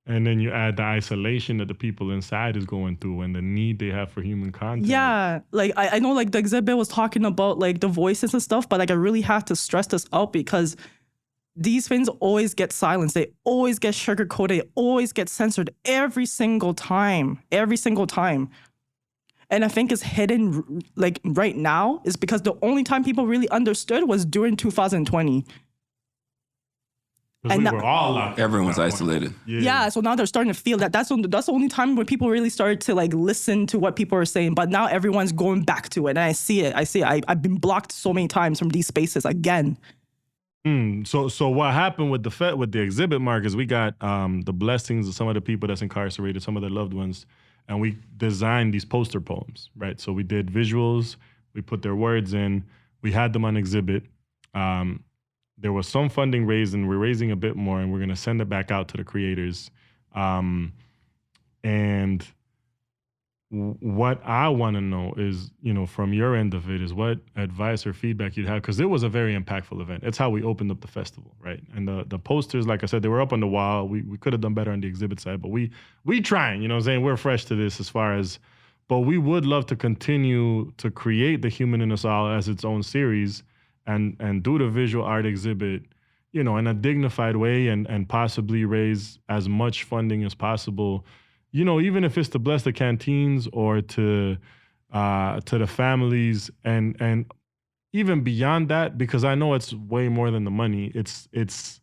And then you add the isolation that the people inside is going through, and the need they have for human contact. Yeah, like I know, like the exhibit was talking about like the voices and stuff, but like I really have to stress this out because these things always get silenced. They always get sugarcoated. They always get censored every single time. Every single time. And I think it's hidden like right now is because the only time people really understood was during 2020. And we were all locked. Everyone's isolated. Yeah, so now they're starting to feel that. That's the only time when people really started to like listen to what people are saying. But now everyone's going back to it. And I see it. I've been blocked so many times from these spaces again. So what happened with the exhibit, Mark, is we got the blessings of some of the people that's incarcerated, some of their loved ones, and we designed these poster poems, right? So we did visuals, we put their words in, we had them on exhibit. There was some funding raised, and we're raising a bit more, and we're gonna send it back out to the creators. And what I want to know is, from your end of it, is what advice or feedback you'd have, because it was a very impactful event. It's how we opened up the festival, right? And the posters, like I said, they were up on the wall. We could have done better on the exhibit side, but we trying, what I'm saying? We're fresh to this but we would love to continue to create The Human in Us All as its own series and do the visual art exhibit, in a dignified way and possibly raise as much funding as possible. Even if it's to bless the canteens or to the families and even beyond that, because I know it's way more than the money. It's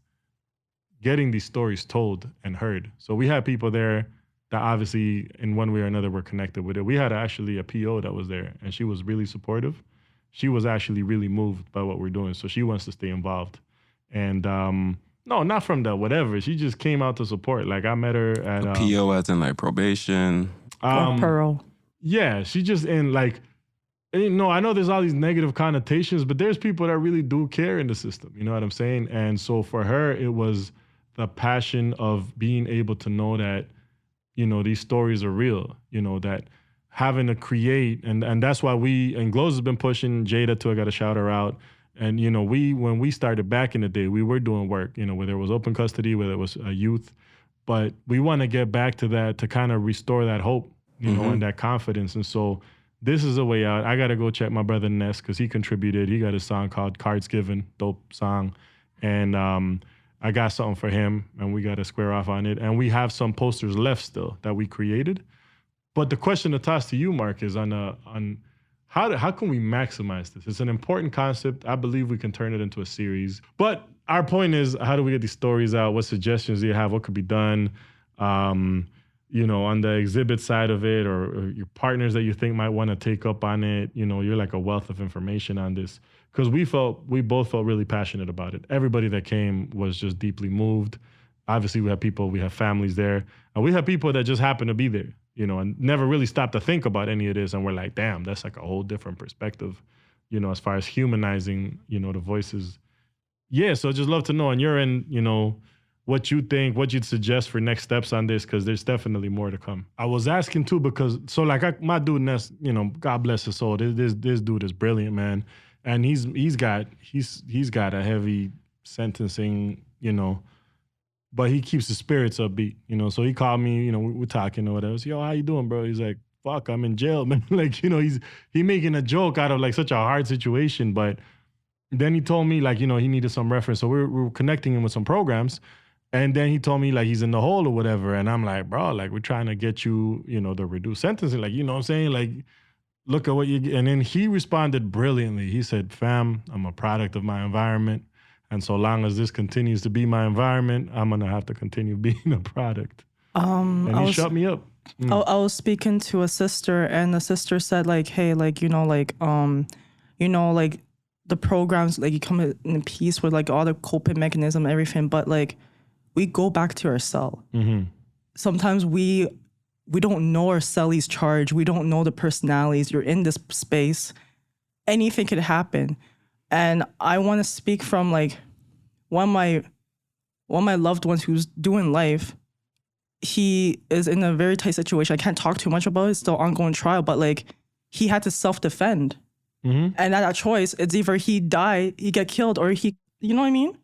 getting these stories told and heard. So we had people there that obviously in one way or another were connected with it. We had actually a PO that was there, and she was really supportive. She was actually really moved by what we're doing. So she wants to stay involved. And no, not from the whatever. She just came out to support. Like I met her at a PO as in like probation. Or Pearl. Yeah, she just in like, I know there's all these negative connotations, but there's people that really do care in the system. You know what I'm saying? And so for her, it was the passion of being able to know that, these stories are real. That having to create, and that's why and Glowz has been pushing Jada too. I got to shout her out. And, when we started back in the day, we were doing work, whether it was open custody, whether it was youth, but we want to get back to that, to kind of restore that hope, and that confidence. And so this is a way out. I got to go check my brother Ness because he contributed. He got a song called Cards Given, dope song. And I got something for him, and we got to square off on it. And we have some posters left still that we created. But the question to toss to you, Mark, is on how can we maximize this? It's an important concept. I believe we can turn it into a series. But our point is, how do we get these stories out? What suggestions do you have? What could be done? On the exhibit side of it, or your partners that you think might want to take up on it. You're like a wealth of information on this. Because we both felt really passionate about it. Everybody that came was just deeply moved. Obviously, we have families there. And we have people that just happen to be there. And never really stopped to think about any of this. And we're like, damn, that's like a whole different perspective, as far as humanizing, the voices. Yeah, so just love to know on your end, what you think, what you'd suggest for next steps on this, because there's definitely more to come. I was asking too, because, so like my dude Ness, God bless his soul, this dude is brilliant, man. And he's got a heavy sentencing, but he keeps his spirits upbeat, you know. So he called me, you know, we're talking or whatever. So, yo, how you doing, bro? He's like, fuck, I'm in jail, man. Like, you know, he making a joke out of like such a hard situation. But then he told me like, you know, he needed some reference. So we were connecting him with some programs. And then he told me like he's in the hole or whatever. And I'm like, bro, like we're trying to get you, you know, the reduced sentencing. Like, you know what I'm saying? Like, look at what you get. And then he responded brilliantly. He said, fam, I'm a product of my environment. And so long as this continues to be my environment, I'm gonna have to continue being a product. And he shut me up. I was speaking to a sister, and the sister said like, hey, like, you know, like the programs, like you come in peace with like all the coping mechanism, everything, but like we go back to our cell. Sometimes we don't know our cellies charge. We don't know the personalities. You're in this space. Anything could happen. And I want to speak from like one of my loved ones who's doing life. He is in a very tight situation. I can't talk too much about it. It's still ongoing trial, but like he had to self-defend. And at that choice, it's either he die, he get killed, or he, you know what I mean?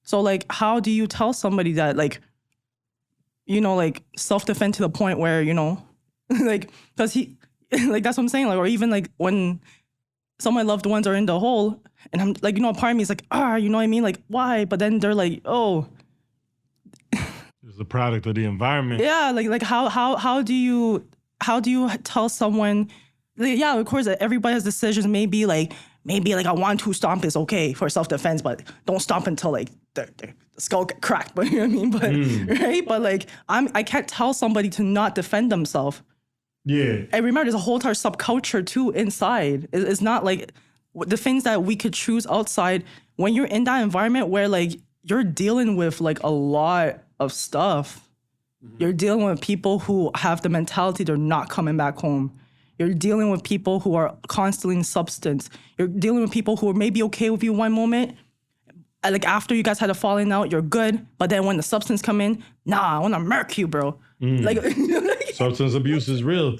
So like, how do you tell somebody that like, you know, like self-defend to the point where, you know, like, because he, like, that's what I'm saying. Like, or even like when some of my loved ones are in the hole and I'm like, you know, a part of me is like, you know what I mean? Like, why? But then they're like, oh. It's the product of the environment. Yeah, like how do you tell someone, like, yeah, of course, everybody has decisions. Maybe like a 1-2 stomp is okay for self-defense, but don't stomp until like the skull get cracked. But you know what I mean? But right? But like I can't tell somebody to not defend themselves. Yeah. And remember, there's a whole entire subculture too inside. It's not like the things that we could choose outside. When you're in that environment where like you're dealing with like a lot of stuff, you're dealing with people who have the mentality they're not coming back home. You're dealing with people who are constantly in substance. You're dealing with people who are maybe okay with you one moment, and like after you guys had a falling out, you're good. But then when the substance come in, nah, I want to murk you, bro. Like substance abuse is real.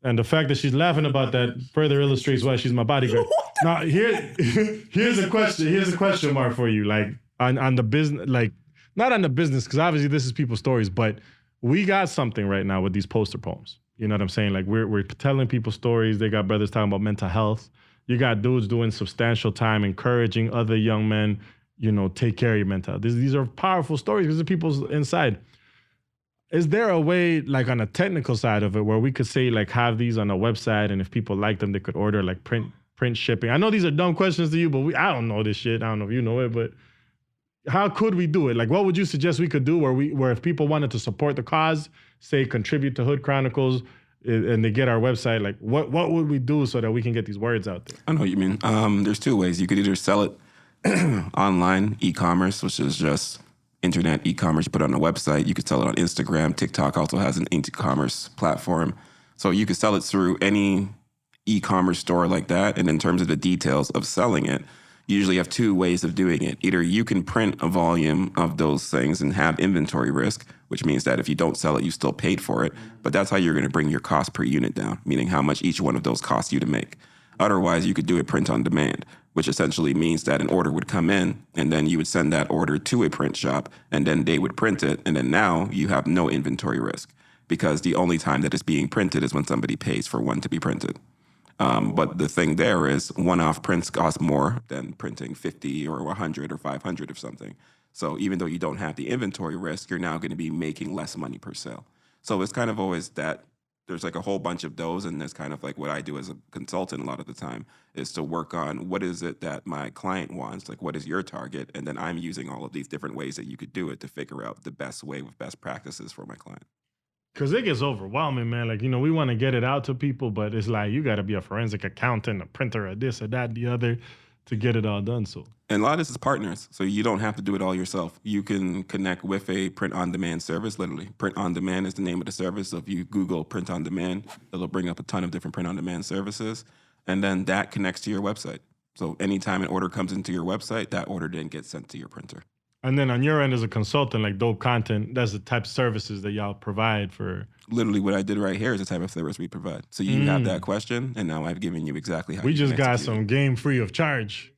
And the fact that she's laughing about that further illustrates why she's my bodyguard. Now, here's a question. Here's a question mark for you. Like on the business, like not on the business, because obviously this is people's stories, but we got something right now with these poster poems. You know what I'm saying? Like we're telling people stories. They got brothers talking about mental health. You got dudes doing substantial time, encouraging other young men, you know, take care of your mental health. These are powerful stories because the people's inside. Is there a way, like on a technical side of it, where we could say, like, have these on a website, and if people like them, they could order like print shipping? I know these are dumb questions to you, but I don't know this shit. I don't know if you know it, but how could we do it? Like, what would you suggest we could do where if people wanted to support the cause, say contribute to Hood Chronicles, and they get our website, like what would we do so that we can get these words out there? I know what you mean. There's two ways. You could either sell it online, e-commerce, which is just internet e-commerce, you put it on a website. You could sell it on Instagram. TikTok also has an e-commerce platform. So you could sell it through any e-commerce store like that. And in terms of the details of selling it, you usually have two ways of doing it. Either you can print a volume of those things and have inventory risk, which means that if you don't sell it, you still paid for it. But that's how you're going to bring your cost per unit down, meaning how much each one of those costs you to make. Otherwise, you could do it print on demand, which essentially means that an order would come in and then you would send that order to a print shop and then they would print it. And then now you have no inventory risk because the only time that it's being printed is when somebody pays for one to be printed. But the thing there is one-off prints cost more than printing 50 or 100 or 500 of something. So even though you don't have the inventory risk, you're now going to be making less money per sale. So it's kind of always that there's like a whole bunch of those, and that's kind of like what I do as a consultant a lot of the time is to work on what is it that my client wants, like what is your target, and then I'm using all of these different ways that you could do it to figure out the best way with best practices for my client. Because it gets overwhelming, man. Like, you know, we want to get it out to people, but it's like you got to be a forensic accountant, a printer, or this or that, the other, to get it all done. So, and a lot of this is partners, so you don't have to do it all yourself. You can connect with a print-on-demand service, literally. Print-on-demand is the name of the service. So if you Google print-on-demand, it'll bring up a ton of different print-on-demand services, and then that connects to your website. So anytime an order comes into your website, that order then gets sent to your printer. And then on your end as a consultant, like dope content, that's the type of services that y'all provide for. Literally what I did right here is the type of service we provide. So you have that question, and now I've given you exactly how we you just can got execute some it. game free of charge.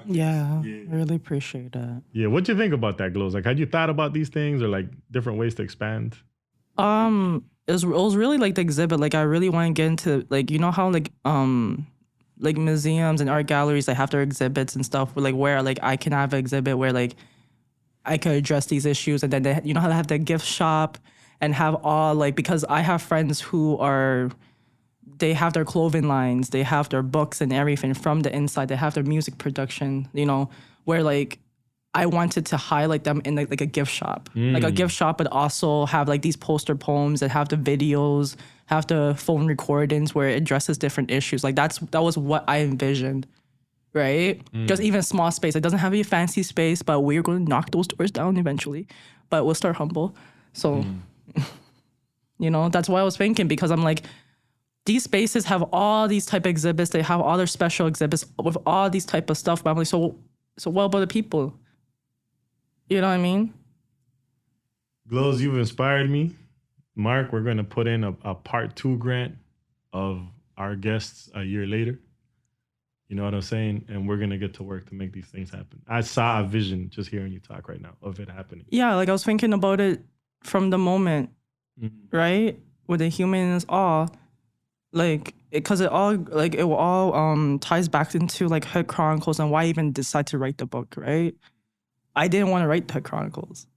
Yeah, I really appreciate that. Yeah, what do you think about that, Glowz? Like, had you thought about these things or like different ways to expand? It was really like the exhibit. Like I really want to get into like, you know how like museums and art galleries, they have their exhibits and stuff where like I can have an exhibit where like I could address these issues, and then they, you know how they have the gift shop and have all like, because I have friends who they have their clothing lines, they have their books and everything from the inside, they have their music production, you know, where like I wanted to highlight them in like a gift shop. Like a gift shop, but also have like these poster poems that have the videos, have the phone recordings where it addresses different issues. Like that was what I envisioned, right? Just even small space. It doesn't have to be a fancy space, but we're going to knock those doors down eventually. But we'll start humble. So, you know, that's what I was thinking, because I'm like, these spaces have all these type of exhibits. They have all their special exhibits with all these type of stuff. But I'm like, so what about the people? You know what I mean? Glowz, you've inspired me. Mark, we're going to put in a part 2 grant of our guests a year later. You know what I'm saying? And we're going to get to work to make these things happen. I saw a vision just hearing you talk right now of it happening. Yeah, like I was thinking about it from the moment, right? With the human is all, like, because it all ties back into like Hood Chronicles and why I even decide to write the book, right? I didn't want to write the Hood Chronicles.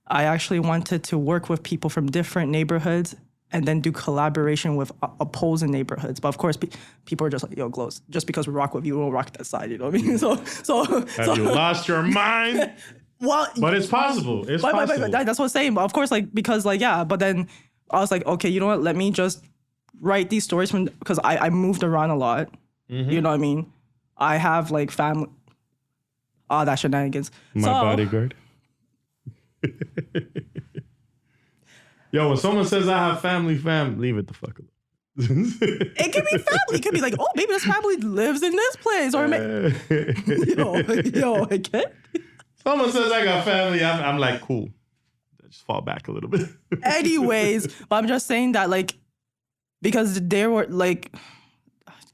I actually wanted to work with people from different neighborhoods and then do collaboration with opposing neighborhoods. But of course, people are just like, yo, Glowz, just because we rock with you, we'll rock that side, you know what I mean? Have you lost your mind? Well, but it's possible. It's possible. But that's what I'm saying. But of course, like, because like, yeah, but then I was like, okay, you know what? Let me just write these stories because I moved around a lot. You know what I mean? I have like family, all that shenanigans. My bodyguard. Yo, when someone says I have family, leave it the fuck alone. It could be family. It could be like, oh, maybe this family lives in this place. Or yo, I can't. Someone says I got family, I'm like, cool. I just fall back a little bit. Anyways, but I'm just saying that, like, because there were like,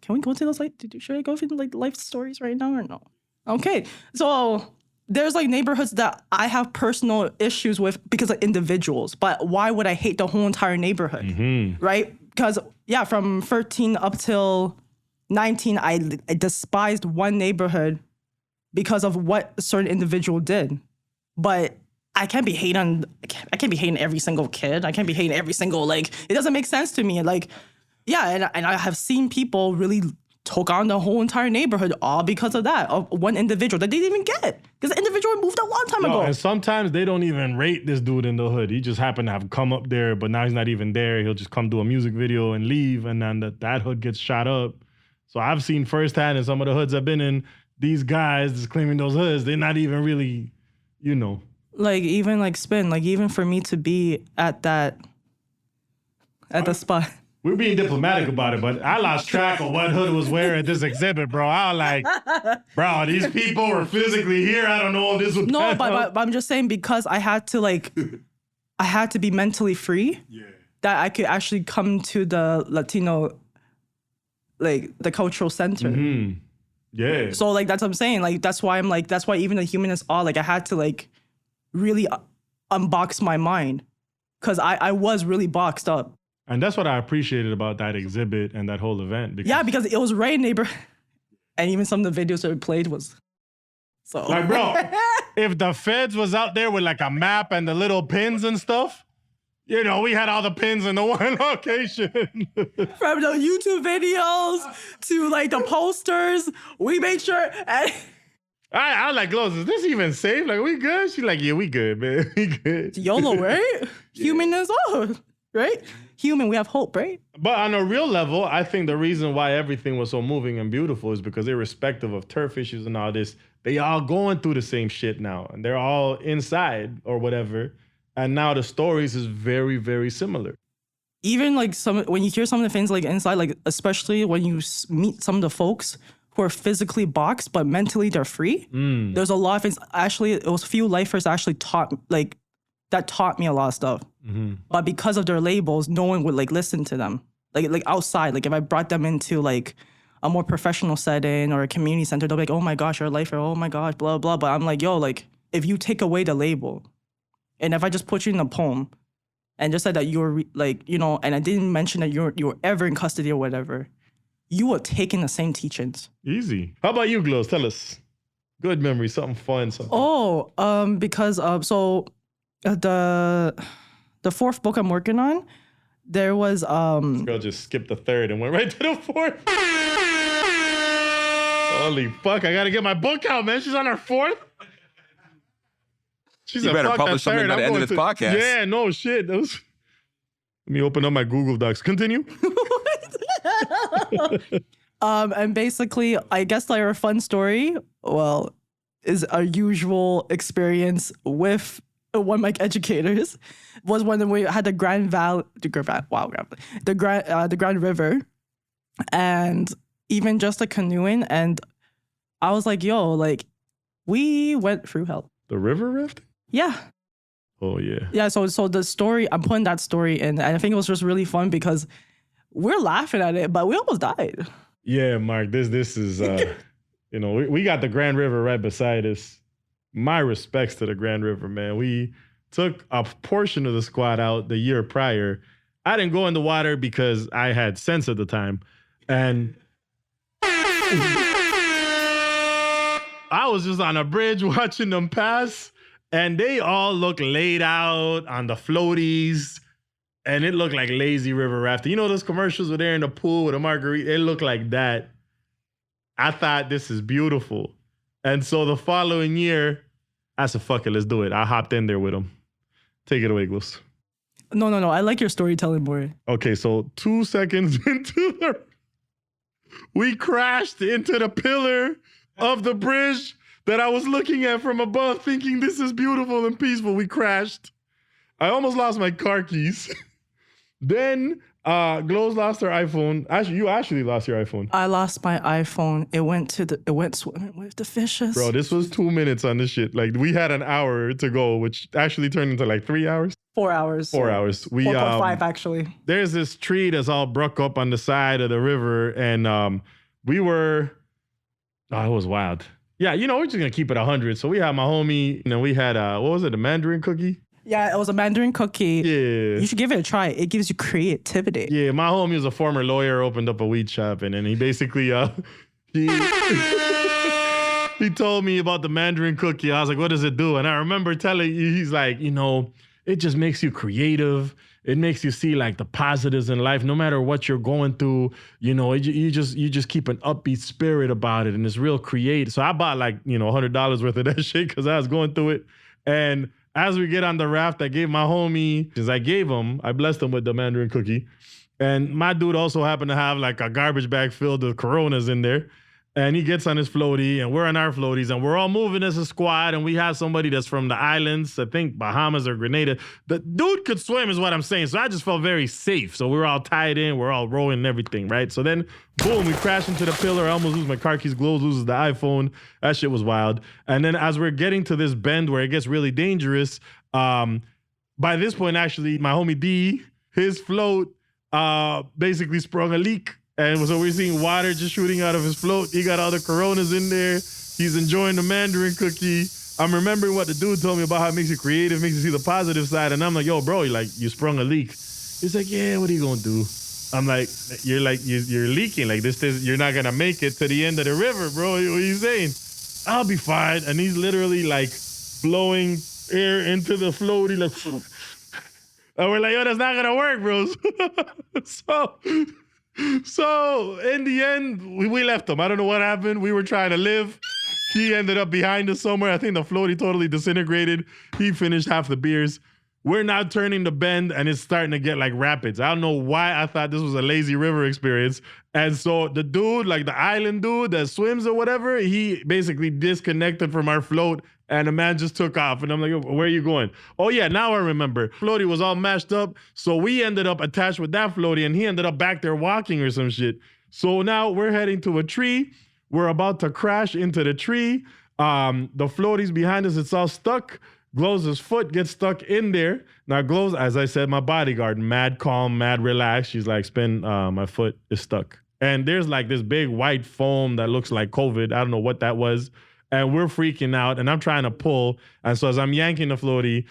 can we go to those, like, should I go into like life stories right now or no? Okay, so there's like neighborhoods that I have personal issues with because of individuals, but why would I hate the whole entire neighborhood, right? Because yeah, from 13 up till 19, I despised one neighborhood because of what a certain individual did. But I can't be hating every single kid. I can't be hating every single, like, it doesn't make sense to me. Like, yeah, and I have seen people really took on the whole entire neighborhood all because of that, of one individual that they didn't even get. Because the individual moved a long time ago. And sometimes they don't even rate this dude in the hood. He just happened to have come up there, but now he's not even there. He'll just come do a music video and leave, and then that hood gets shot up. So I've seen firsthand in some of the hoods I've been in, these guys just claiming those hoods, they're not even really, you know. Like, even like Spin, like, even for me to be at the spot. We're being diplomatic about it, but I lost track of what hood was where at this exhibit, bro. I was like, bro, these people were physically here. I don't know if this would No, but I'm just saying, because I had to be mentally free, that I could actually come to the Latino, like, the cultural center. Yeah. So, like, that's what I'm saying. Like, that's why even the humanists all, like, I had to, like, really unbox my mind, because I was really boxed up. And that's what I appreciated about that exhibit and that whole event. Because it was right neighbor, and even some of the videos that we played was so. Like, bro, if the feds was out there with like a map and the little pins and stuff, you know, we had all the pins in the one location. From the YouTube videos to like the posters, we made sure. And I was like, Glowz, is this even safe? Like, we good? She's like, yeah, we good, man. We good. YOLO, right? Human is all, right? Human, we have hope, right? But on a real level, I think the reason why everything was so moving and beautiful is because irrespective of turf issues and all this, they all going through the same shit now. And they're all inside or whatever. And now the stories is very, very similar. Even like when you hear some of the things like inside, like especially when you meet some of the folks who are physically boxed, but mentally they're free. There's a lot of things. Actually, it was few lifers actually taught me a lot of stuff. But because of their labels, no one would like listen to them. Like outside, like if I brought them into like a more professional setting or a community center, they'll be like, oh my gosh, you're a lifer, oh my gosh, blah, blah. But I'm like, yo, like, if you take away the label, and if I just put you in a poem and just said that you're like, you know, and I didn't mention that you're ever in custody or whatever, you were taking the same teachings. Easy. How about you, Glowz? Tell us. Good memory, something fun, something. Oh, because the fourth book I'm working on, there was This girl just skipped the third and went right to the fourth. Holy fuck, I gotta get my book out, man. She's on her fourth. She's You better publish something by the end of this podcast. Yeah, no shit. Let me open up my Google Docs. Continue. And basically, I guess like our fun story, well, is our usual experience with one mic educators was when we had the Grand River, and even just the canoeing, and I was like, yo, like we went through hell. The river rafting? Yeah. Oh yeah. Yeah, so the story, I'm putting that story in, and I think it was just really fun because we're laughing at it, but we almost died. Yeah, Mark, this is, you know, we got the Grand River right beside us. My respects to the Grand River, man. We took a portion of the squad out the year prior. I didn't go in the water because I had sense at the time. And I was just on a bridge watching them pass, and they all look laid out on the floaties. And it looked like lazy river rafting. You know those commercials where they're in the pool with a margarita? It looked like that. I thought this is beautiful. And so the following year, I said, fuck it, let's do it. I hopped in there with them. Take it away, Glowz. No. I like your storytelling more. Okay, so 2 seconds into we crashed into the pillar of the bridge that I was looking at from above, thinking this is beautiful and peaceful. We crashed. I almost lost my car keys. Then Glowz lost her iPhone. Actually, you actually lost your iPhone. I lost my iPhone. It went swimming with the fishes. Bro, this was 2 minutes on this shit. Like we had an hour to go, which actually turned into like 3 hours. 4 hours. 4 hours. We 4.5 actually. There's this tree that's all broke up on the side of the river, and we were. Oh, it was wild. Yeah, you know, we're just gonna keep it 100. So we had my homie, and then we had what was it, the Mandarin cookie? Yeah, it was a Mandarin cookie. Yeah. You should give it a try. It gives you creativity. Yeah, my homie was a former lawyer, opened up a weed shop, and then he basically he told me about the Mandarin cookie. I was like, what does it do? And I remember telling you, he's like, you know, it just makes you creative. It makes you see like the positives in life, no matter what you're going through. You know, you just keep an upbeat spirit about it, and it's real creative. So I bought like, you know, $100 worth of that shit because I was going through it. And as we get on the raft, I gave my homie, since I blessed him with the Mandarin cookie. And my dude also happened to have like a garbage bag filled with Coronas in there. And he gets on his floaty, and we're on our floaties, and we're all moving as a squad, and we have somebody that's from the islands, I think Bahamas or Grenada. The dude could swim is what I'm saying, so I just felt very safe. So we were all tied in, we're all rowing and everything, right? So then, boom, we crash into the pillar. I almost lose my car keys. Glowz loses the iPhone. That shit was wild. And then as we're getting to this bend where it gets really dangerous, by this point, actually, my homie D, his float basically sprung a leak. And so we're seeing water just shooting out of his float. He got all the Coronas in there. He's enjoying the Mandarin cookie. I'm remembering what the dude told me about how it makes you creative, makes you see the positive side. And I'm like, yo, bro, you sprung a leak. He's like, yeah, what are you gonna do? I'm like, you're leaking. Like this, you're not gonna make it to the end of the river, bro. What are you saying? I'll be fine. And he's literally like blowing air into the floaty, like, and we're like, yo, that's not gonna work, bros. So in the end, we left him. I don't know what happened. We were trying to live. He ended up behind us somewhere. I think the floaty totally disintegrated. He finished half the beers. We're now turning the bend, and it's starting to get like rapids. I don't know why I thought this was a lazy river experience. And so the dude, like the island dude that swims or whatever, he basically disconnected from our float, and the man just took off. And I'm like, where are you going? Oh yeah, now I remember. Floaty was all mashed up. So we ended up attached with that floaty, and he ended up back there walking or some shit. So now we're heading to a tree. We're about to crash into the tree. The floaty's behind us. It's all stuck. Glowz's foot gets stuck in there. Now Glowz, as I said, my bodyguard, mad calm, mad relaxed. She's like, Spin, my foot is stuck. and there's like this big white foam that looks like COVID. I don't know what that was. And we're freaking out, and I'm trying to pull. And so as I'm yanking the floaty,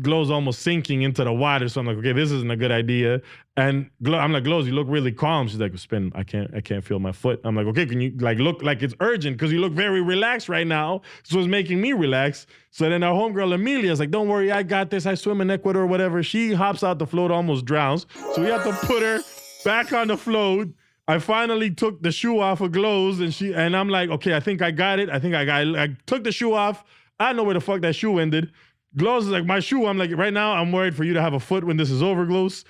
Glow's almost sinking into the water. So I'm like, okay, this isn't a good idea. And I'm like, Glowz, you look really calm. She's like, Spin, I can't feel my foot. I'm like, okay, can you like look like it's urgent? Because you look very relaxed right now. So it's making me relax. So then our homegirl Amelia's like, don't worry, I got this. I swim in Ecuador or whatever. She hops out the float, almost drowns. So we have to put her back on the float. I finally took the shoe off of Glowz, and I'm like, okay, I think I got it. I took the shoe off. I don't know where the fuck that shoe ended. Glowz is like, my shoe. I'm like, right now, I'm worried for you to have a foot when this is over, Glowz.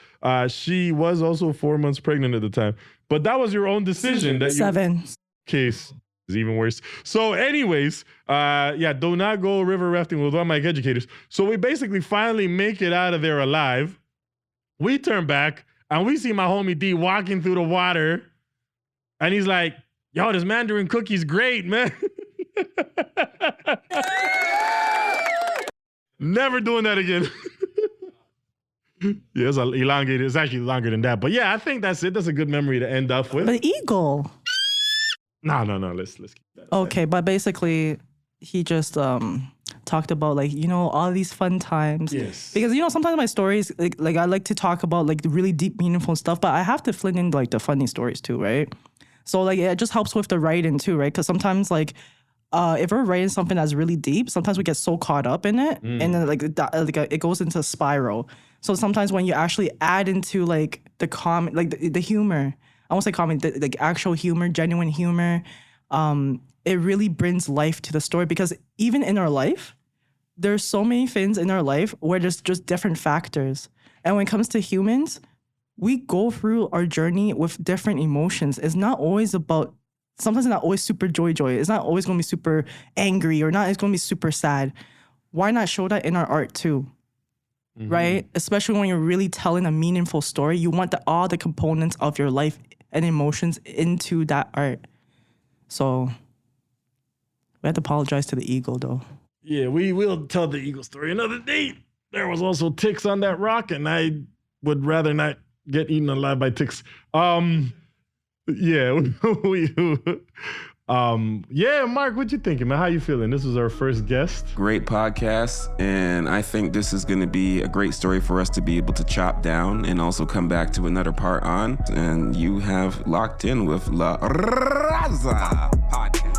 She was also 4 months pregnant at the time. But that was your own decision. 7. Case is even worse. So anyways, do not go river rafting with one of my educators. So we basically finally make it out of there alive. We turn back, and we see my homie D walking through the water. And he's like, yo, this Mandarin cookie's great, man. Never doing that again. Yeah, it's elongated. It's actually longer than that. But yeah, I think that's it. That's a good memory to end up with. The eagle. No. Let's keep that. Okay, but basically, he just talked about like, you know, all these fun times. Yes. Because, you know, sometimes my stories, like I like to talk about like the really deep, meaningful stuff, but I have to flint in like the funny stories too, right? So like it just helps with the writing too, right? Because sometimes like if we're writing something that's really deep, sometimes we get so caught up in it, and then it goes into a spiral. So sometimes when you actually add into like the comment, like the humor, I won't say comment, the actual humor, genuine humor, it really brings life to the story. Because even in our life, there's so many things in our life where there's just different factors. And when it comes to humans, we go through our journey with different emotions. It's not always about, sometimes it's not always super joy. It's not always going to be super angry, or not, it's going to be super sad. Why not show that in our art too? Right? Especially when you're really telling a meaningful story, you want all the components of your life and emotions into that art. So we have to apologize to the eagle though. Yeah, we will tell the eagle story another day. There was also ticks on that rock, and I would rather not get eaten alive by ticks. Yeah, Mark, what you thinking, man? How you feeling? This is our first guest. Great podcast, and I think this is going to be a great story for us to be able to chop down and also come back to another part on. And you have locked in with La Raza podcast.